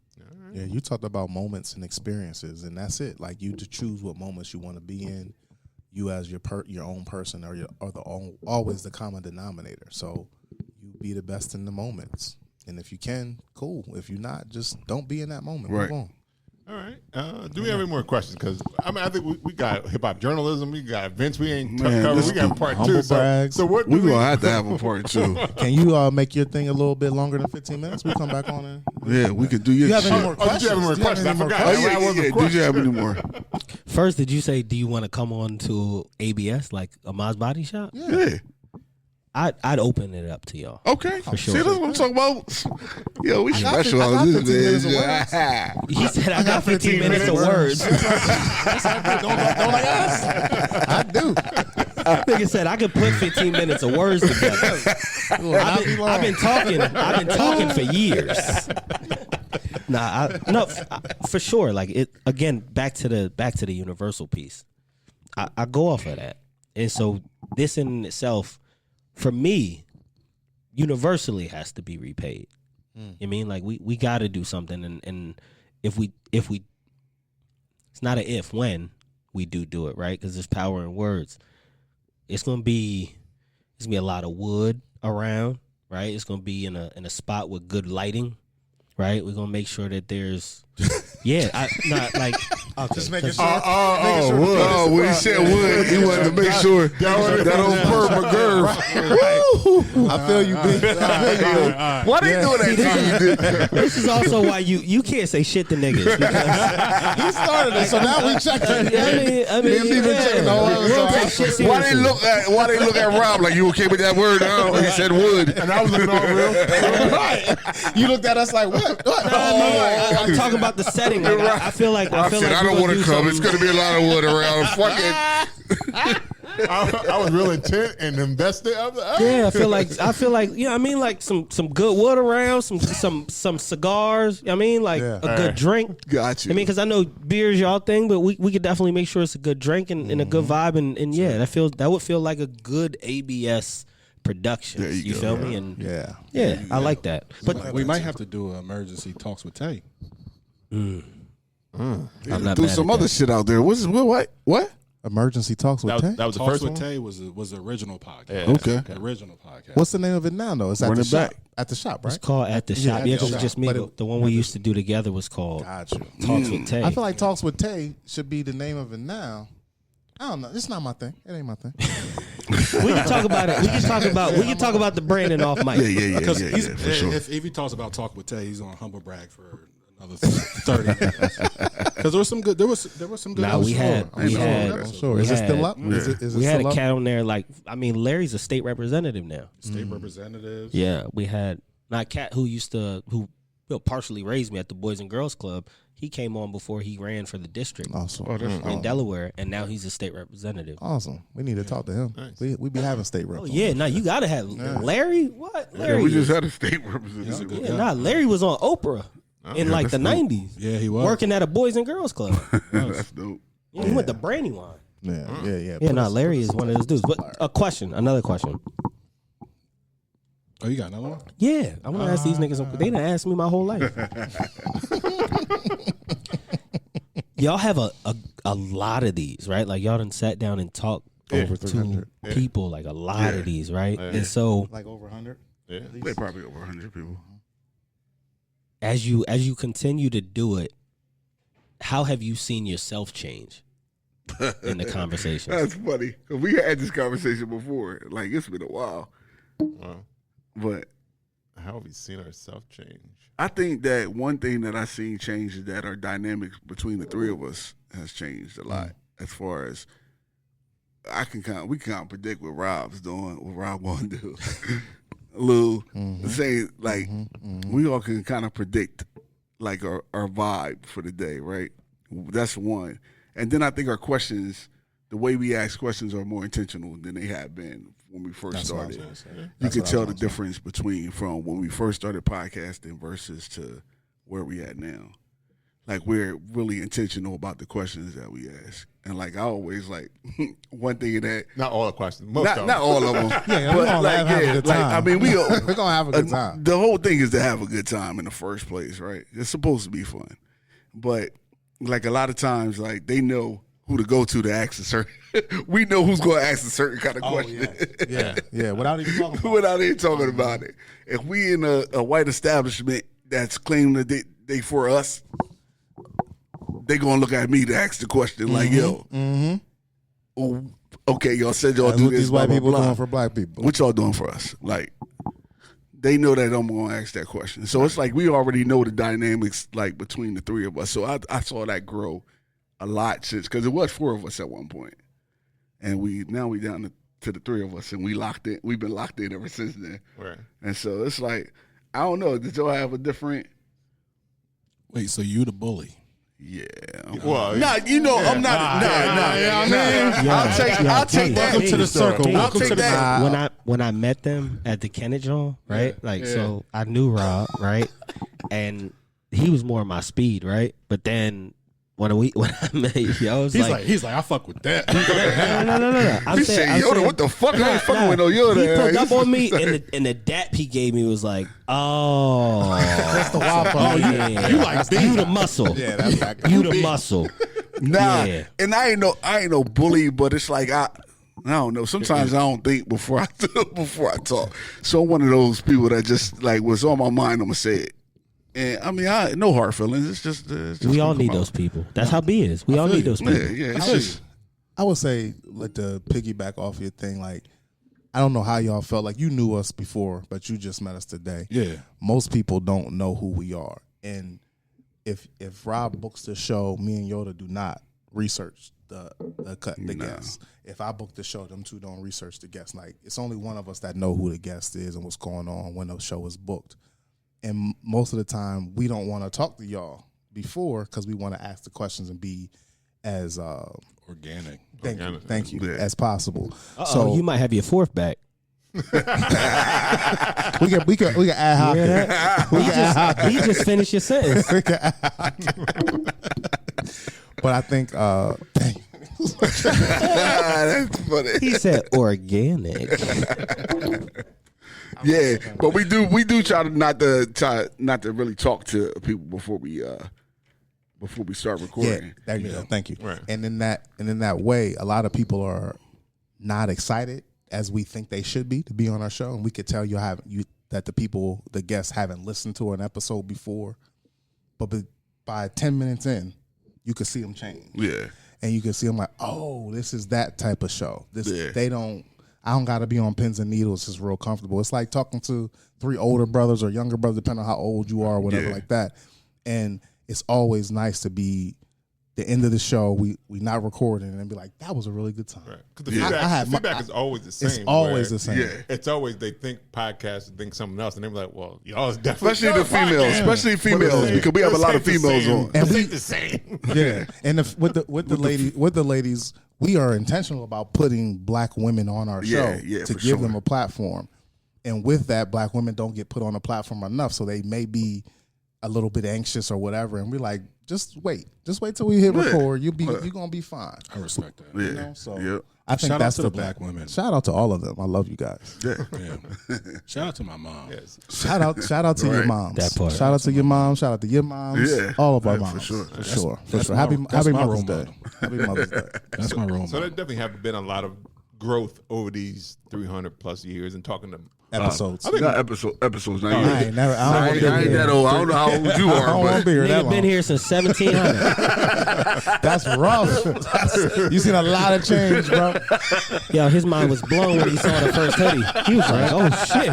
Yeah, you talked about moments and experiences, and that's it. Like you to choose what moments you want to be in. You as your own person always the common denominator. So you be the best in the moments, and if you can, cool. If you're not, just don't be in that moment. Right. Move on. All right. Do we have any more questions? Because I think we got hip hop journalism. We got events we ain't Man, covered. this We got is part humble two. So, brags. so what? We're do we- going to have to have a part two. Can you make your thing a little bit longer than 15 minutes? We come back on in. Yeah, we could do your You have shit. any more Oh, did you have any more questions? questions? I forgot. Oh, That yeah, was a yeah. Did you have any more? First, did you say, do you want to come on to ABS, like Ahmad's Body Shop? Yeah. I'd open it up to y'all. Okay. For sure. See, that's what I'm talking about. Yo, we special I got on this 15 minutes of bitch. He said, I got 15 minutes of words. Don't I ask? I do. Nigga said, I could put 15 minutes of words together. I've been talking for years. For sure. Like it again, back to the universal piece. I go off of that. And so this in itself, for me, universally has to be repaid. I mean, like we got to do something, and if we, it's not an if, when we do it, right? Because there's power in words. It's gonna be a lot of wood around, right? It's gonna be in a spot with good lighting, right? We're gonna make sure that there's, not like okay, Just making 'cause- sure. Oh, when he said wood, he wanted to make sure that old Perp McGurf. I feel you, big. Why they doing that to you? This is also why you can't say shit to niggas. Because, He started it, so now we checked it. I mean, Me and checking the whole other we'll side. take shit seriously. Why they look at Rob like you okay with that word? He said wood. And I was looking all real. Right. You looked at us like, what? No, I'm talking about the setting. Like, I feel like I said I don't want to come. It's going to be a lot of wood around. Fuck it. I was real intent and invested. I was like, Yeah, I feel like I mean, like some good wood around, some cigars. I mean, like Yeah. a good drink. Got you. I mean, because I know beer's y'all thing, but we could definitely make sure it's a good drink and a good vibe, and yeah, that would feel like a good ABS production. There you go. Feel me? And Yeah. I like that. But We might have to do emergency talks with Tay. I'm not Threw mad some at other that. shit out there. What? Emergency talks with Tay. that was the Talks first with one. Tay was the original podcast. Yeah. Okay. The original podcast. What's the name of it now, though? It's at Run the it shop. back. At the shop, It's right? called At the Shop. At Yeah, the because it's Shop. just me. But But the one we used to do together was called Got you. Talks with Tay. I feel like Talks with Tay should be the name of it now. I don't know. It's not my thing. It ain't my thing. we can talk about it. We can talk about the branding off mic. Yeah, Because for sure. if he talks about talk with Tay, he's on humble brag for another 30 minutes. Because there was some good. There was some good. Nah, we had. I'm sure. Is it still up? Is it We had still a up? cat on there. Like, I mean, Larry's a state representative now. State representatives. Yeah, we had not cat who partially raised me at the Boys and Girls Club. He came on before he ran for the district Awesome. in Delaware, and now he's a state representative. Awesome. We need to talk to him. We be having state rep. Oh yeah, now you gotta have Larry. What Yeah, Larry? we just is- had a state representative. yeah, nah, Larry was on Oprah in like the that's dope. '90s, Yeah, he was. working at a Boys and Girls Club. That's dope. Yeah, he went to Brandywine. Yeah. Yeah, no, Larry is one of those dudes. But another question. Oh, you got another one? Yeah, I want to ask these niggas. They didn't ask me my whole life. Y'all have a lot of these, right? Like y'all done sat down and talked over to 300. people, like a lot of these, right? And so Like over 100. They probably over 100 people. as you continue to do it, how have you seen yourself change in the conversation? That's funny. 'Cause we had this conversation before. Like, it's been a while. Wow. But How have we seen ourselves change? I think that one thing that I seen change is that our dynamics between the three of us has changed a lot. As far as we can kind of predict what Rob's doing, what Rob going to do. Lou, saying like we all can kind of predict like our vibe for the day, right? That's one. And then I think our questions, the way we ask questions, are more intentional than they have been when we first started. You can tell the difference between from when we first started podcasting versus to where we at now. Like, we're really intentional about the questions that we ask. And like, I always like one thing that Not all the questions. Most of them. not all of them. Yeah, we're gonna have a good time. I mean, We're gonna have a good time. The whole thing is to have a good time in the first place, right? It's supposed to be fun, but like a lot of times, like they know who to go to ask a certain. We know who's going to ask a certain kind of question. Yeah. Without even talking about Without even talking about it. If we in a white establishment that's claiming that they for us, they gonna look at me to ask the question like, yo, oh, okay, y'all said y'all That's do what this. these white blah, people blah, blah. doing for black people. What y'all doing for us? Like, they know that I'm gonna ask that question. So it's like we already know the dynamics like between the three of us. So I saw that grow a lot since, because it was four of us at one point, and we down to the three of us, and we locked in. We've been locked in ever since then. Right. And so it's like, I don't know. Did y'all have a different? Wait, so you the bully? Yeah. Well, Nah, you know, I'm not. I'll take that. Welcome to the circle. Hey, Welcome take to the that. when I met them at the Kenneth John, right? So I knew Rob, right? And he was more my speed, right? But then when I met you, I was He's like, I fuck with that. no. I'm He saying, said, Yoda, what the fuck? I ain't fucking with no Yoda. He put up on me, and the dap he gave me was like, oh, that's the wild part. You like you the muscle. Yeah, that's back. You the muscle. Nah, Yeah. and I ain't no bully, but it's like I don't know. Sometimes I don't think before I talk. So I'm one of those people that just like what's on my mind, I'm gonna say it. And I mean, no hard feelings. It's just we all need those people. That's how B is. We all need those people. Yeah. It's just. I would say, like, to piggyback off your thing, like, I don't know how y'all felt. Like, you knew us before, but you just met us today. Yeah. Most people don't know who we are. And if Rob books the show, me and Yoda do not research the guests. If I book the show, them two don't research the guests. Like, it's only one of us that know who the guest is and what's going on when the show is booked. And most of the time, we don't want to talk to y'all before because we want to ask the questions and be as organic. Thank you, as possible. So you might have your fourth back. we can add hockey. He just finished your sentence. But I think, dang. That's funny. He said organic. Yeah, but we do try not to really talk to people before we start recording. Yeah, there you go. Thank you. Right. And in that way, a lot of people are not excited as we think they should be to be on our show, and we could tell that the guests haven't listened to an episode before, but by 10 minutes in, you could see them change. Yeah, and you can see them like, oh, this is that type of show. I don't got to be on pins and needles. It's real comfortable. It's like talking to 3 older brothers or younger brothers, depending on how old you are or whatever like that. And it's always nice to be the end of the show. We not recording and be like, that was a really good time. Right. Because the feedback is always the same. It's always the same. Yeah. It's always they think podcasts and think something else, and they're like, well, y'all is definitely especially females, because we have a lot of females on. And we the same. Yeah, and with the ladies, we are intentional about putting black women on our show to give them a platform. And with that, black women don't get put on a platform enough, so they may be a little bit anxious or whatever. And we're like, just wait till we hit record. You're gonna be fine. I respect that. Yeah. You know? So Yep. I think Shout that's out to the black black women. Shout out to all of them. I love you guys. Yeah. Yeah. Shout out to my mom. Yes. Shout out to your moms. That part. Shout out to your mom. Shout out to your moms. Yeah. All of our Yeah, moms. for sure. That's Happy my Mother's role Day. model. Happy Mother's Day. That's my role So there model. definitely have been a lot of growth over these 300 plus years and talking to Episodes. Not episodes. Not I yet. ain't never. I ain't that old. I don't know how old you I are, don't want to but be here that Nigga long. been here since 1700. That's rough. You seen a lot of change, bro. Yo, his mind was blown when he saw the first hoodie. He was like, oh shit,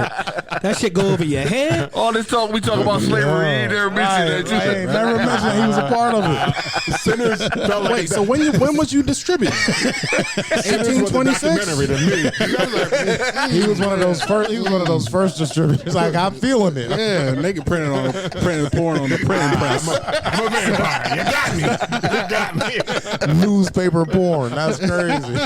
that shit go over your head. all this talk we talk about slavery, he ain't never mentioned that. I ain't never mentioned he was a part of it. Sinners felt like Wait, so when was you distributed? 1826. documentary to me. He was one of those first. He was one of those first distributors. Like, I'm feeling it. Yeah, nigga printed porn on the printing press. I'm a vampire. You got me. You got me. Newspaper porn. That's crazy.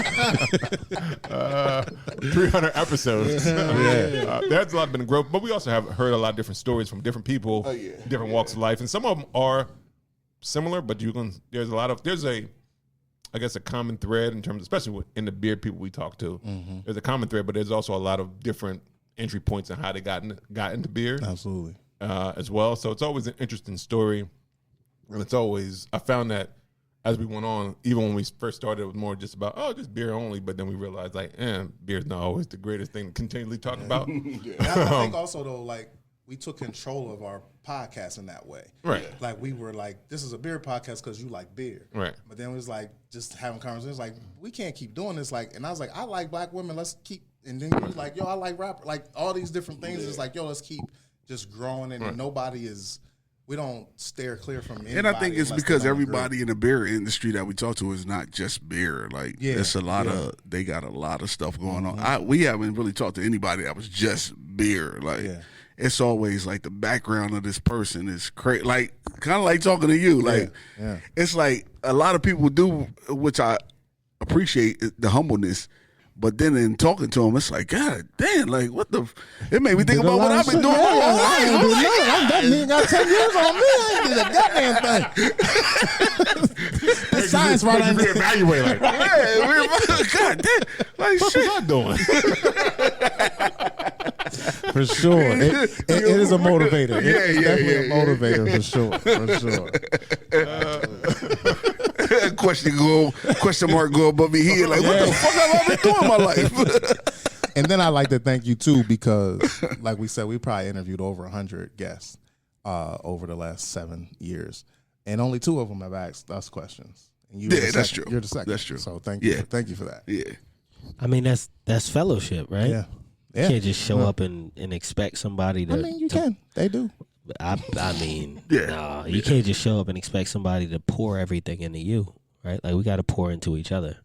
300 episodes. There's a lot been growth, but we also have heard a lot of different stories from different people, different walks of life, and some of them are similar. But there's I guess a common thread in terms, especially in the beer people we talk to. Mm-hmm. There's a common thread, but there's also a lot of different entry points and how they got into beer. Absolutely. As well. So it's always an interesting story. And I found that as we went on, even when we first started, it was more just about, just beer only. But then we realized, beer's not always the greatest thing to continually talk about. I think also, though, like, we took control of our podcast in that way. Right. Like, we were like, this is a beer podcast because you like beer. Right. But then it was like, just having conversations, like, we can't keep doing this. Like, and I was like, I like black women. Let's keep. And then you was like, yo, I like rap. Like, all these different things. It's like, yo, let's keep just growing. And we don't stare clear from anybody. And I think it's unless because they don't everybody in the beer industry that we talk to is not just beer. Like, it's a lot of, they got a lot of stuff going on. We haven't really talked to anybody that was just beer. Like, it's always like the background of this person is crazy. Like, kind of like talking to you. Like, it's like a lot of people do, which I appreciate the humbleness. But then in talking to him, it's like, God damn, like, what the? It made me think about what I've been doing all my life. That nigga got 10 years on me. I ain't did a goddamn thing. The science right on there. Reevaluate. Like, God damn, like, what shit. was I doing? For sure. It is a motivator. It's definitely a motivator, for sure. question mark go above me here. Like, what the fuck have I been doing in my life? And then I like to thank you too because, like we said, we probably interviewed over 100 guests over the last 7 years, and only 2 of them have asked us questions. And you that's true. You're the second. That's true. So thank you. Thank you for that. Yeah. I mean, that's fellowship, right? Yeah. You can't just show up and expect somebody to. I mean, you can. They do. I mean, Yeah. nah, you can't just show up and expect somebody to pour everything into you, right? Like we got to pour into each other.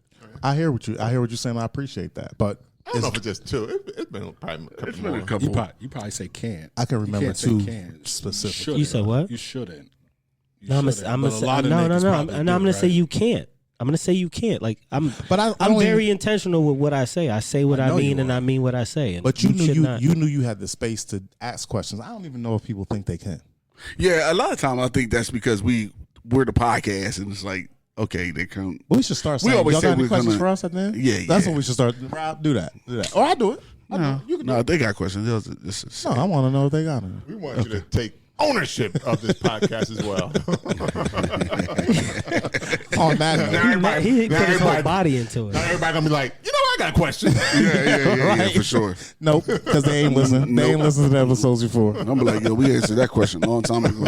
I hear what you're saying. I appreciate that, but I don't know if it's just 2. It's been probably a couple more. You probably say can't. I can remember You can't say 2 can't. specific. Shouldn't. You said what? You shouldn't. You No, I'm shouldn't. gonna But a say lot of no. niggas I'm probably gonna do, say right? you can't. I'm gonna say you can't. Like I'm don't very even- intentional with what I say. I say what I know you mean, and are. I mean what I say. And But you should knew not. you knew you had the space to ask questions. I don't even know if people think they can. Yeah, a lot of time I think that's because we're the podcast, and it's like, okay, they come. We should start We saying, always y'all say got any we're questions gonna- for us at the end? Yeah, That's yeah. what we should start. Rob, do that. Or I do it. No, they got questions. No, I want to know if they got it. We want you to take ownership of this podcast as well. On that note. Now everybody- he now put his whole everybody- body into it. Now everybody gonna be like, you know, I got a question. yeah, for sure. Nope, because they ain't listen. They ain't listened to the episodes before. I'm be like, yo, we answered that question a long time ago.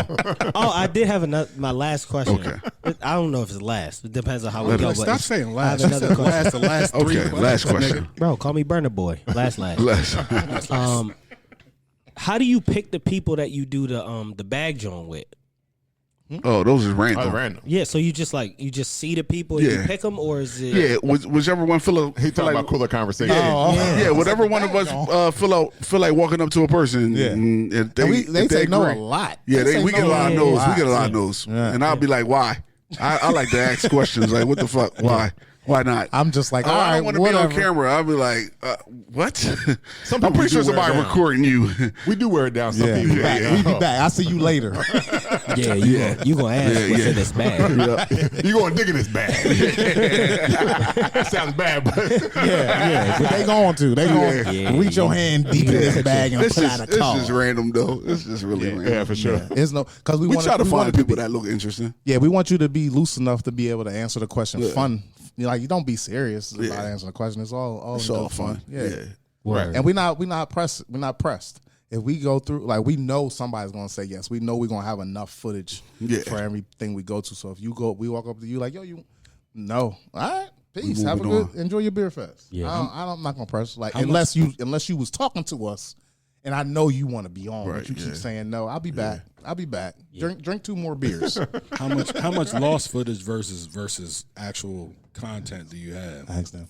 Oh, I did have my last question. Okay. I don't know if it's last. It depends on how we go. But Stop saying I last. have You another said question. the last 3 Okay, last questions, question. Bro, call me Burner Boy. Last. How do you pick the people that you do the bag joint with? Oh, those is random. Oh, random. Yeah, so you just see the people and you Yeah. pick them, or is it? Yeah, whichever one feel He talking about cooler conversation. Yeah, whatever one of us feel like walking up to a person. Yeah. And if they, And they if say no a agree. lot. Yeah, They say we get a no lot of a no's. lot. We get a lot of no's, Yeah. and I'll be like, why? I like to ask questions like, what the fuck? Why? Why not? I'm just like, Oh, all I right, don't want to be on whatever. camera. I'll be like, what? Some I'm people pretty sure do wear somebody it down. recording you. We do wear it down. Some Yeah, people. we back. We be back. I'll see you later. Yeah, you gonna ask what's in this bag. You going to dig in this bag. That sounds bad, but yeah. But they going to. They going to Yeah. reach your hand deep in this bag and It's pull just, out a it's card. just random though. It's just really random. yeah, for sure. It's no because we We want try to we find want it people be- that look interesting. Yeah, we want you to be loose enough to be able to answer the question. Yeah. Fun, like you don't be serious about Yeah. answering the question. It's all It's in all good fun. Yeah. Right. And we're not pressed. We're not pressed. If we go through, like we know somebody's gonna say yes. We know we're gonna have enough footage Yeah. for everything we go to. So if we walk up to you like, yo, no, all right, peace. We Have a moving good, enjoy your beer fest. Yeah. I'm not gonna press like unless you was talking to us, and I know you want to be on, Right, but you yeah. keep saying no. I'll be back. I'll be back. Drink 2 more beers. How much lost footage versus actual content do you have? Thanks, them.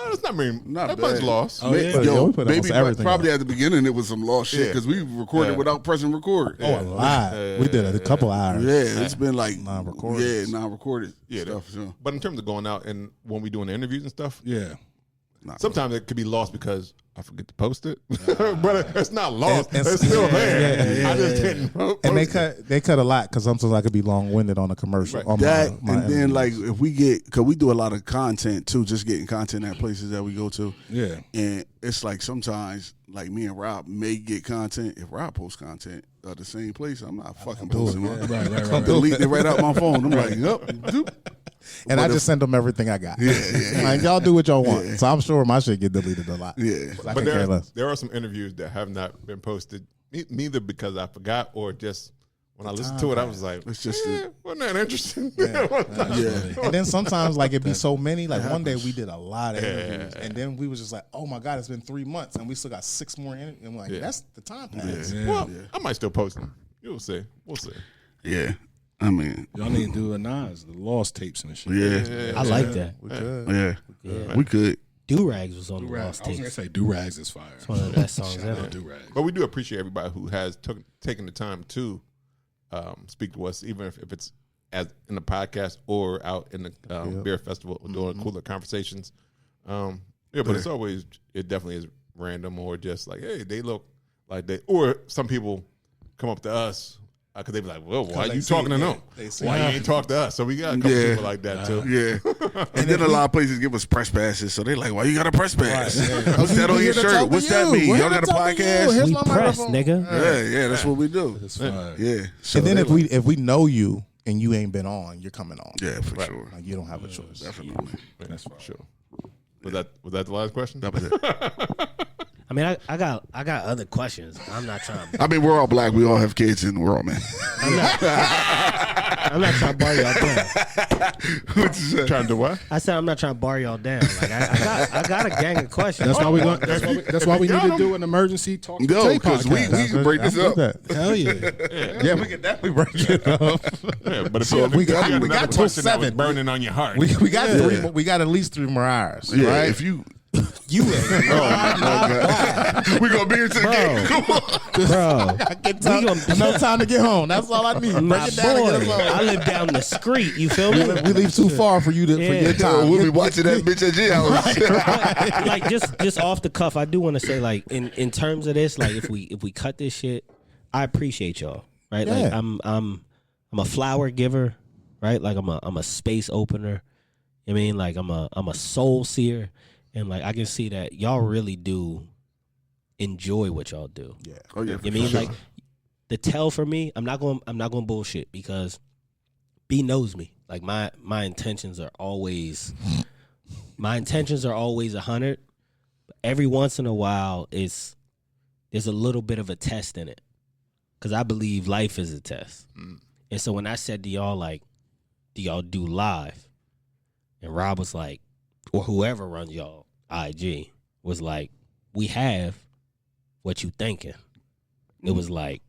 It's not mean. Not That much bad. lost. Oh, yeah. Yeah, we Yo, put maybe almost everything probably up. at the beginning it was some lost shit Yeah. because we recorded without pressing record. Oh, a lot. We did a couple hours. Yeah, it's been like Non-recorded. Yeah, non-recorded Yeah, stuff. So. But in terms of going out and when we doing the interviews and stuff, Yeah. sometimes it could be lost because I forget to post it. But it's not lost. And- It's still there. yeah, I just didn't post And it. they cut a lot because sometimes I could be long winded on a commercial. Right. On That my and then interviews. like if we get because we do a lot of content too, just getting content at places that we go to. Yeah. And it's like sometimes like me and Rob may get content. If Rob posts content at the same place, I'm not fucking posting it. Right. I'm deleting it right out my phone. I'm like, yup. doop. and But I if- just send them everything I got. Yeah. Like y'all do what y'all want. So I'm sure my shit get deleted a lot. Yeah. I But can care less. there are some interviews that have not been posted, neither because I forgot or just when I listened to it, I was like, It's just wasn't that interesting? yeah. And then sometimes like it be so many. Like one day we did a lot of interviews, and then we was just like, oh my god, it's been 3 months, and we still got 6 more interviews. I'm like, that's the time pass. Well, I might still post them. You'll see. We'll see. Yeah. I mean, Y'all need to do a Nas, the lost tapes and shit. yeah. I like that. We could. Yeah. We could. Do-Rags was on the Do-Rags. Lost I was gonna Tapes. say do-rags is fire. One of the best songs ever. Do-rags. But we do appreciate everybody who has taken the time to speak to us, even if it's as in the podcast or out in the beer festival doing cooler conversations. Yeah, but it's always, it definitely is random or just like, hey, they look like they, or some people come up to us because they be like, well, why are you talking to them? Why you ain't talk to us? So we got a couple Yeah. people like that too. Yeah. And then a lot of places give us press passes. So they like, why you got a press pass? Right. What's that on We your here to shirt? talk to What's that you. mean? We're Y'all here got a to talk to you. podcast? Here's We my press, microphone. nigga. Yeah, that's what we do. It's fire. Yeah. So And then if we know you and you ain't been on, you're coming on. Yeah, for sure. Like, you don't have a choice. Definitely. That's for sure. Was that the last question? That was it. I mean, I got other questions. I'm not trying. I mean, we're all black. We all have kids in the world, man. I'm not trying to bar y'all down. What you say? Trying to do what? I said I'm not trying to bar y'all down. Like I got a gang of questions. That's why we going. That's why we need to do an emergency talk. Yo, Tape because we podcast. can break this up. Hell yeah. Yeah, we can definitely break it up. Yeah, but if So we got another till question that was 7. burning on your heart. We got three. We got at least 3 more hours. Yeah, right? if you. You ain't. We gonna be here till the game. Come on. Bro, Enough time to get home. That's all I need. Break my it down and get us boy, home. I live down the street. You feel me? We leave too far for you to for Yeah. your time. We'll be watching that bitch at your house. Like just off the cuff, I do want to say, like, in terms of this, like, if we cut this shit, I appreciate y'all, right? Like, Yeah. I'm a flower giver, right? Like, I'm a space opener. I mean, like, I'm a soul seer, and like I can see that y'all really do enjoy what y'all do. Yeah. Oh yeah. You mean, like, the tell for me, I'm not going bullshit, because B knows me. Like, my intentions are always 100. But every once in a while, there's a little bit of a test in it, because I believe life is a test. And so when I said to y'all, like, do y'all do live? And Rob was like, or whoever runs y'all IG was like, we have what you thinking. It was like,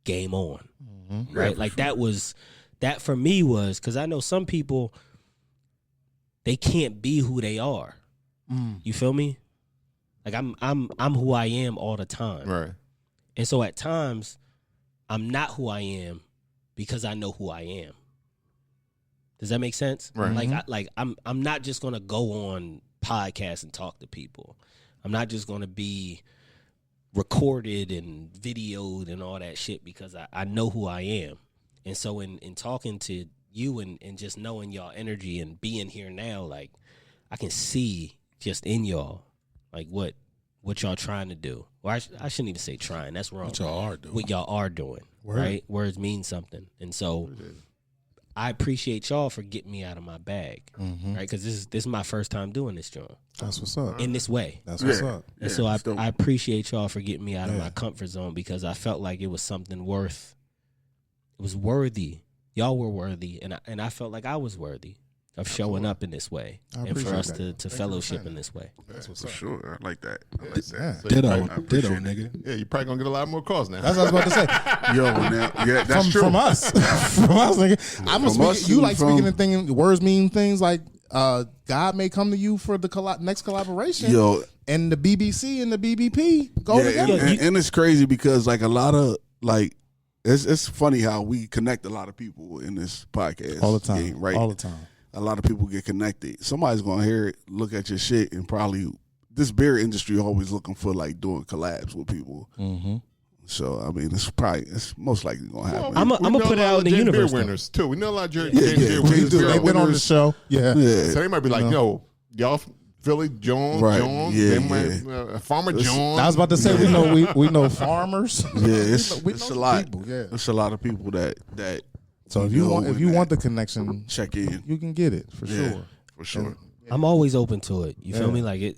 game on. Right? Like, that for me was, because I know some people, they can't be who they are. You feel me? Like, I'm who I am all the time. Right. And so at times, I'm not who I am because I know who I am. Does that make sense? Right. I'm not just gonna go on podcasts and talk to people. I'm not just gonna be recorded and videoed and all that shit, because I know who I am. And so in talking to you and just knowing y'all energy and being here now, like, I can see just in y'all, like, what y'all trying to do. Or I shouldn't even say trying. That's wrong. What y'all are doing. What y'all are doing. Right? Words mean something. And so I appreciate y'all for getting me out of my bag, right? Because this is my first time doing this, John. That's what's up. In this way. That's what's up. And so I appreciate y'all for getting me out of my comfort zone, because I felt like it was something worth. It was worthy. Y'all were worthy, and I felt like I was worthy of showing up in this way, and for appreciate us that. to fellowship in this way. That's what's For up. sure. I like that. Yeah. Ditto, appreciate it. nigga. Yeah, you're probably gonna get a lot more calls now. That's what I was about to say. Yo, now, yeah, that's true. From us. From us, nigga. I'm From us speaking, you like and speaking from- in things, words mean things like God may come to you for the next collaboration. Yo, And the BBC and the BBP go yeah, together. and it's crazy because like a lot of like it's funny how we connect a lot of people in this podcast all the time. game, right? All the time. A lot of people get connected. Somebody's gonna hear it, look at your shit, and probably this beer industry always looking for like doing collabs with people. So I mean, it's most likely gonna happen. I'm gonna put it out in the universe, though. winners too. We know a lot of James yeah, Beer we winners. do. They've been on the winners. show. Yeah. yeah, So they might be like, yo, y'all Philly Jones, Right. Jones, Yeah, they might, Farmer Jones. I was about to say we know farmers. yeah. It's We it's know a lot. people, yeah. It's a lot of people that So if you know want and that want the connection, check in. you can get it for Yeah, sure. for sure. I'm always open to it. You feel Yeah. me? Like,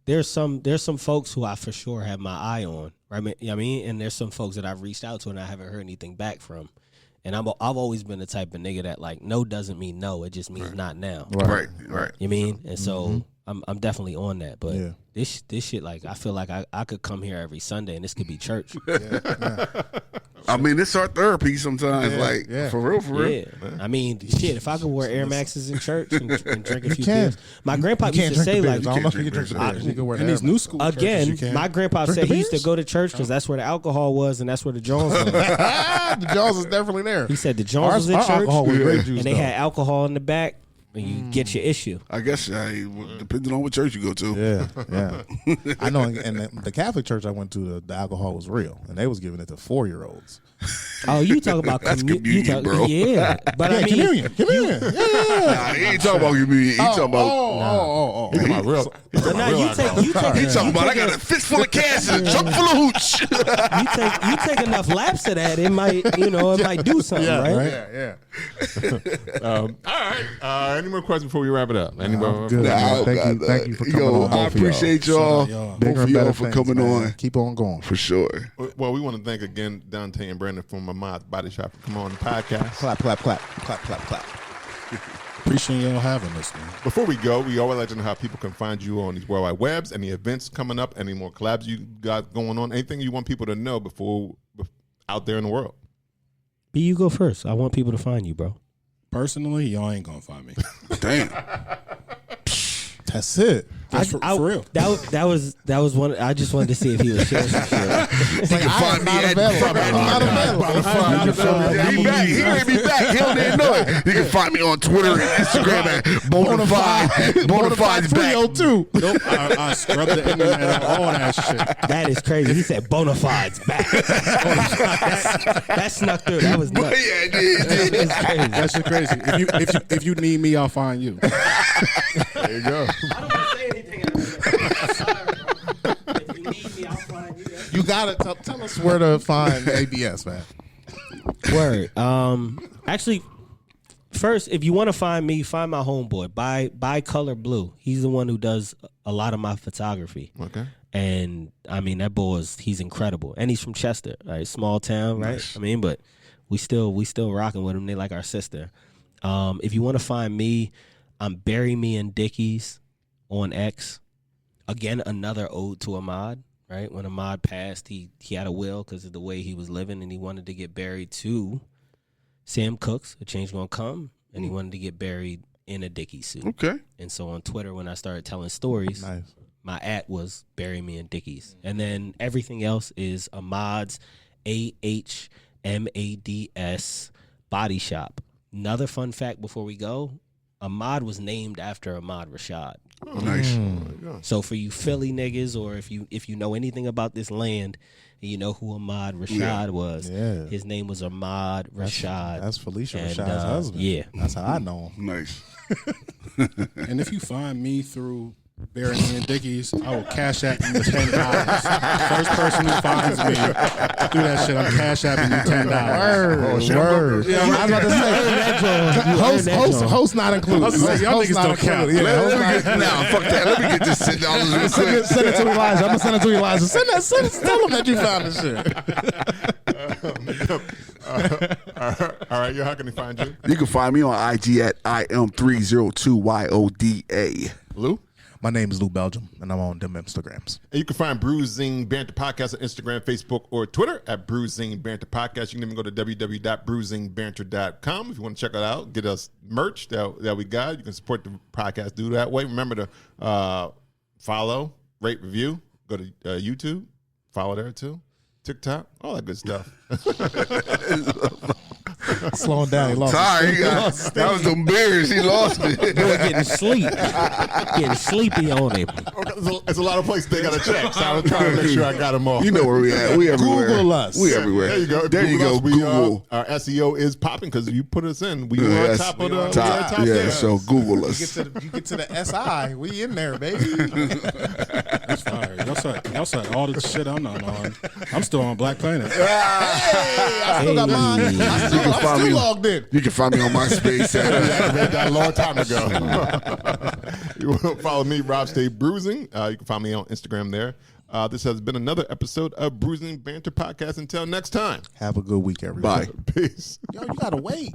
there's some folks who I for sure have my eye on, right? You know what I mean? And there's some folks that I've reached out to and I haven't heard anything back from. And I've always been the type of nigga that, like, no doesn't mean no. It just means not now. Right. You mean? And so I'm definitely on that. But Yeah. this shit, like, I feel like I could come here every Sunday and this could be church. I mean, it's our therapy sometimes. Like for real. Yeah. I mean, shit, if I could wear Air Maxes in church and drink a few can. beers. My grandpa You used can't to drink say, the like, beers. I don't know if you can't can drink the drink beers. You can wear In these new school churches, you again, can. my grandpa Drink said the he used to beers? go to church because that's where the alcohol was and that's where the Jones was. the Jaws is definitely there. He said the Jones was in Our church alcohol was grape juice, and they though. had alcohol in the back and you get your issue. I guess depending on what church you go to. Yeah. I know. And the Catholic church I went to, the alcohol was real, and they was giving it to 4-year-olds. Oh, you talk about That's communion, bro. Yeah, but I mean, communion. Yeah. Nah, he ain't talking about community. He talking about Oh. He talking about real. He talking So now you take He talking about I got a fist full of cash and a trunk full of hooch. you take enough laps of that, it might do something, right? Yeah. All right. Any more questions before we wrap it up? Any more? Good, man. Thank you for coming on. I appreciate y'all. Both of y'all for coming on. Keep on going. For sure. Well, we want to thank again Dante and Brandon from Ahmad's Body Shop for coming on the podcast. Clap, clap, clap, clap, clap, clap. Appreciate y'all having us, man. Before we go, we always like to know how people can find you on these worldwide webs, any events coming up, any more collabs you got going on, anything you want people to know before out there in the world. B, you go first. I want people to find you, bro. Personally, y'all ain't gonna find me. Damn. That's it. For real. That was one. I just wanted to see if he was sharing some shit. You can find me at He back. He ain't be back. He don't even know it. You can find me on Twitter and Instagram at Bonafide. Bonafide's back. 302. Nope, I scrubbed the internet and all that shit. That is crazy. He said Bonafide's back. That snuck through. That was nuts. Yeah, it did. That's just crazy. If you need me, I'll find you. There you go. I don't want to say anything. Sorry, bro. If you need me, I'll find you. You gotta tell us where to find ABS, man. Word. Actually, first, if you want to find me, find my homeboy. By Color Blue. He's the one who does a lot of my photography. Okay. And I mean, that boy he's incredible, and he's from Chester, right? Small town, right? Nice. I mean, but we still rocking with him. They like our sister. If you want to find me, I'm Bury Me in Dickies on X. Again, another ode to Ahmad, right? When Ahmad passed, he had a will because of the way he was living, and he wanted to get buried to Sam Cooke's A Change Gonna Come, and he wanted to get buried in a Dickies suit. Okay. And so on Twitter, when I started telling stories, Nice. my @ was Bury Me in Dickies. And then everything else is Ahmad's, AHMADS Body Shop. Another fun fact before we go, Ahmad was named after Ahmad Rashad. Oh, nice. So for you Philly niggas, or if you know anything about this land, and you know who Ahmad Rashad was, his name was Ahmad Rashad. That's Felicia And, Rashad's husband. yeah. That's how I know him. Nice. And if you find me through Bury Me in Dickies, I will cash at you $10. First person who finds me, do that shit. I'm cash apping you $10. Word. Yeah, I was about to say, host not included. Y'all niggas don't count. Nah, fuck that. Let me get this $10 real quick. Send it to Elijah. I'm gonna send it to Elijah. Tell him that you found this shit. All right, how can they find you? You can find me on IG at IM302YODA. Lou? My name is Lou Belgium, and I'm on them Instagrams. And you can find Bruising Banter Podcast on Instagram, Facebook, or Twitter at Bruising Banter Podcast. You can even go to www.bruisingbanter.com if you want to check it out. Get us merch that we got. You can support the podcast. Do that way. Remember to follow, rate, review. Go to YouTube. Follow there, too. TikTok. All that good stuff. Slowing down, he lost. Sorry, that was embarrassed. He lost me. Boy getting sleepy on him. It's a lot of places they got to check, so I was trying to make sure I got them all. You know where we at. We everywhere. Google us. We everywhere. There you go. There you go. Google. Our SEO is popping because you put us in. We were on top of the top. top Yeah, there. so Google us. You get to the SI. We in there, baby. That's fire. Y'all said all the shit I'm not on. I'm still on Black Planet. I still got mine. I'm still logged in. You can find me on MySpace. I read that a long time ago. You want to follow me, Rob Stay Bruising. You can find me on Instagram there. This has been another episode of Bruising Banter Podcast. Until next time. Have a good week, everybody. Bye. Peace. Yo, you gotta wait.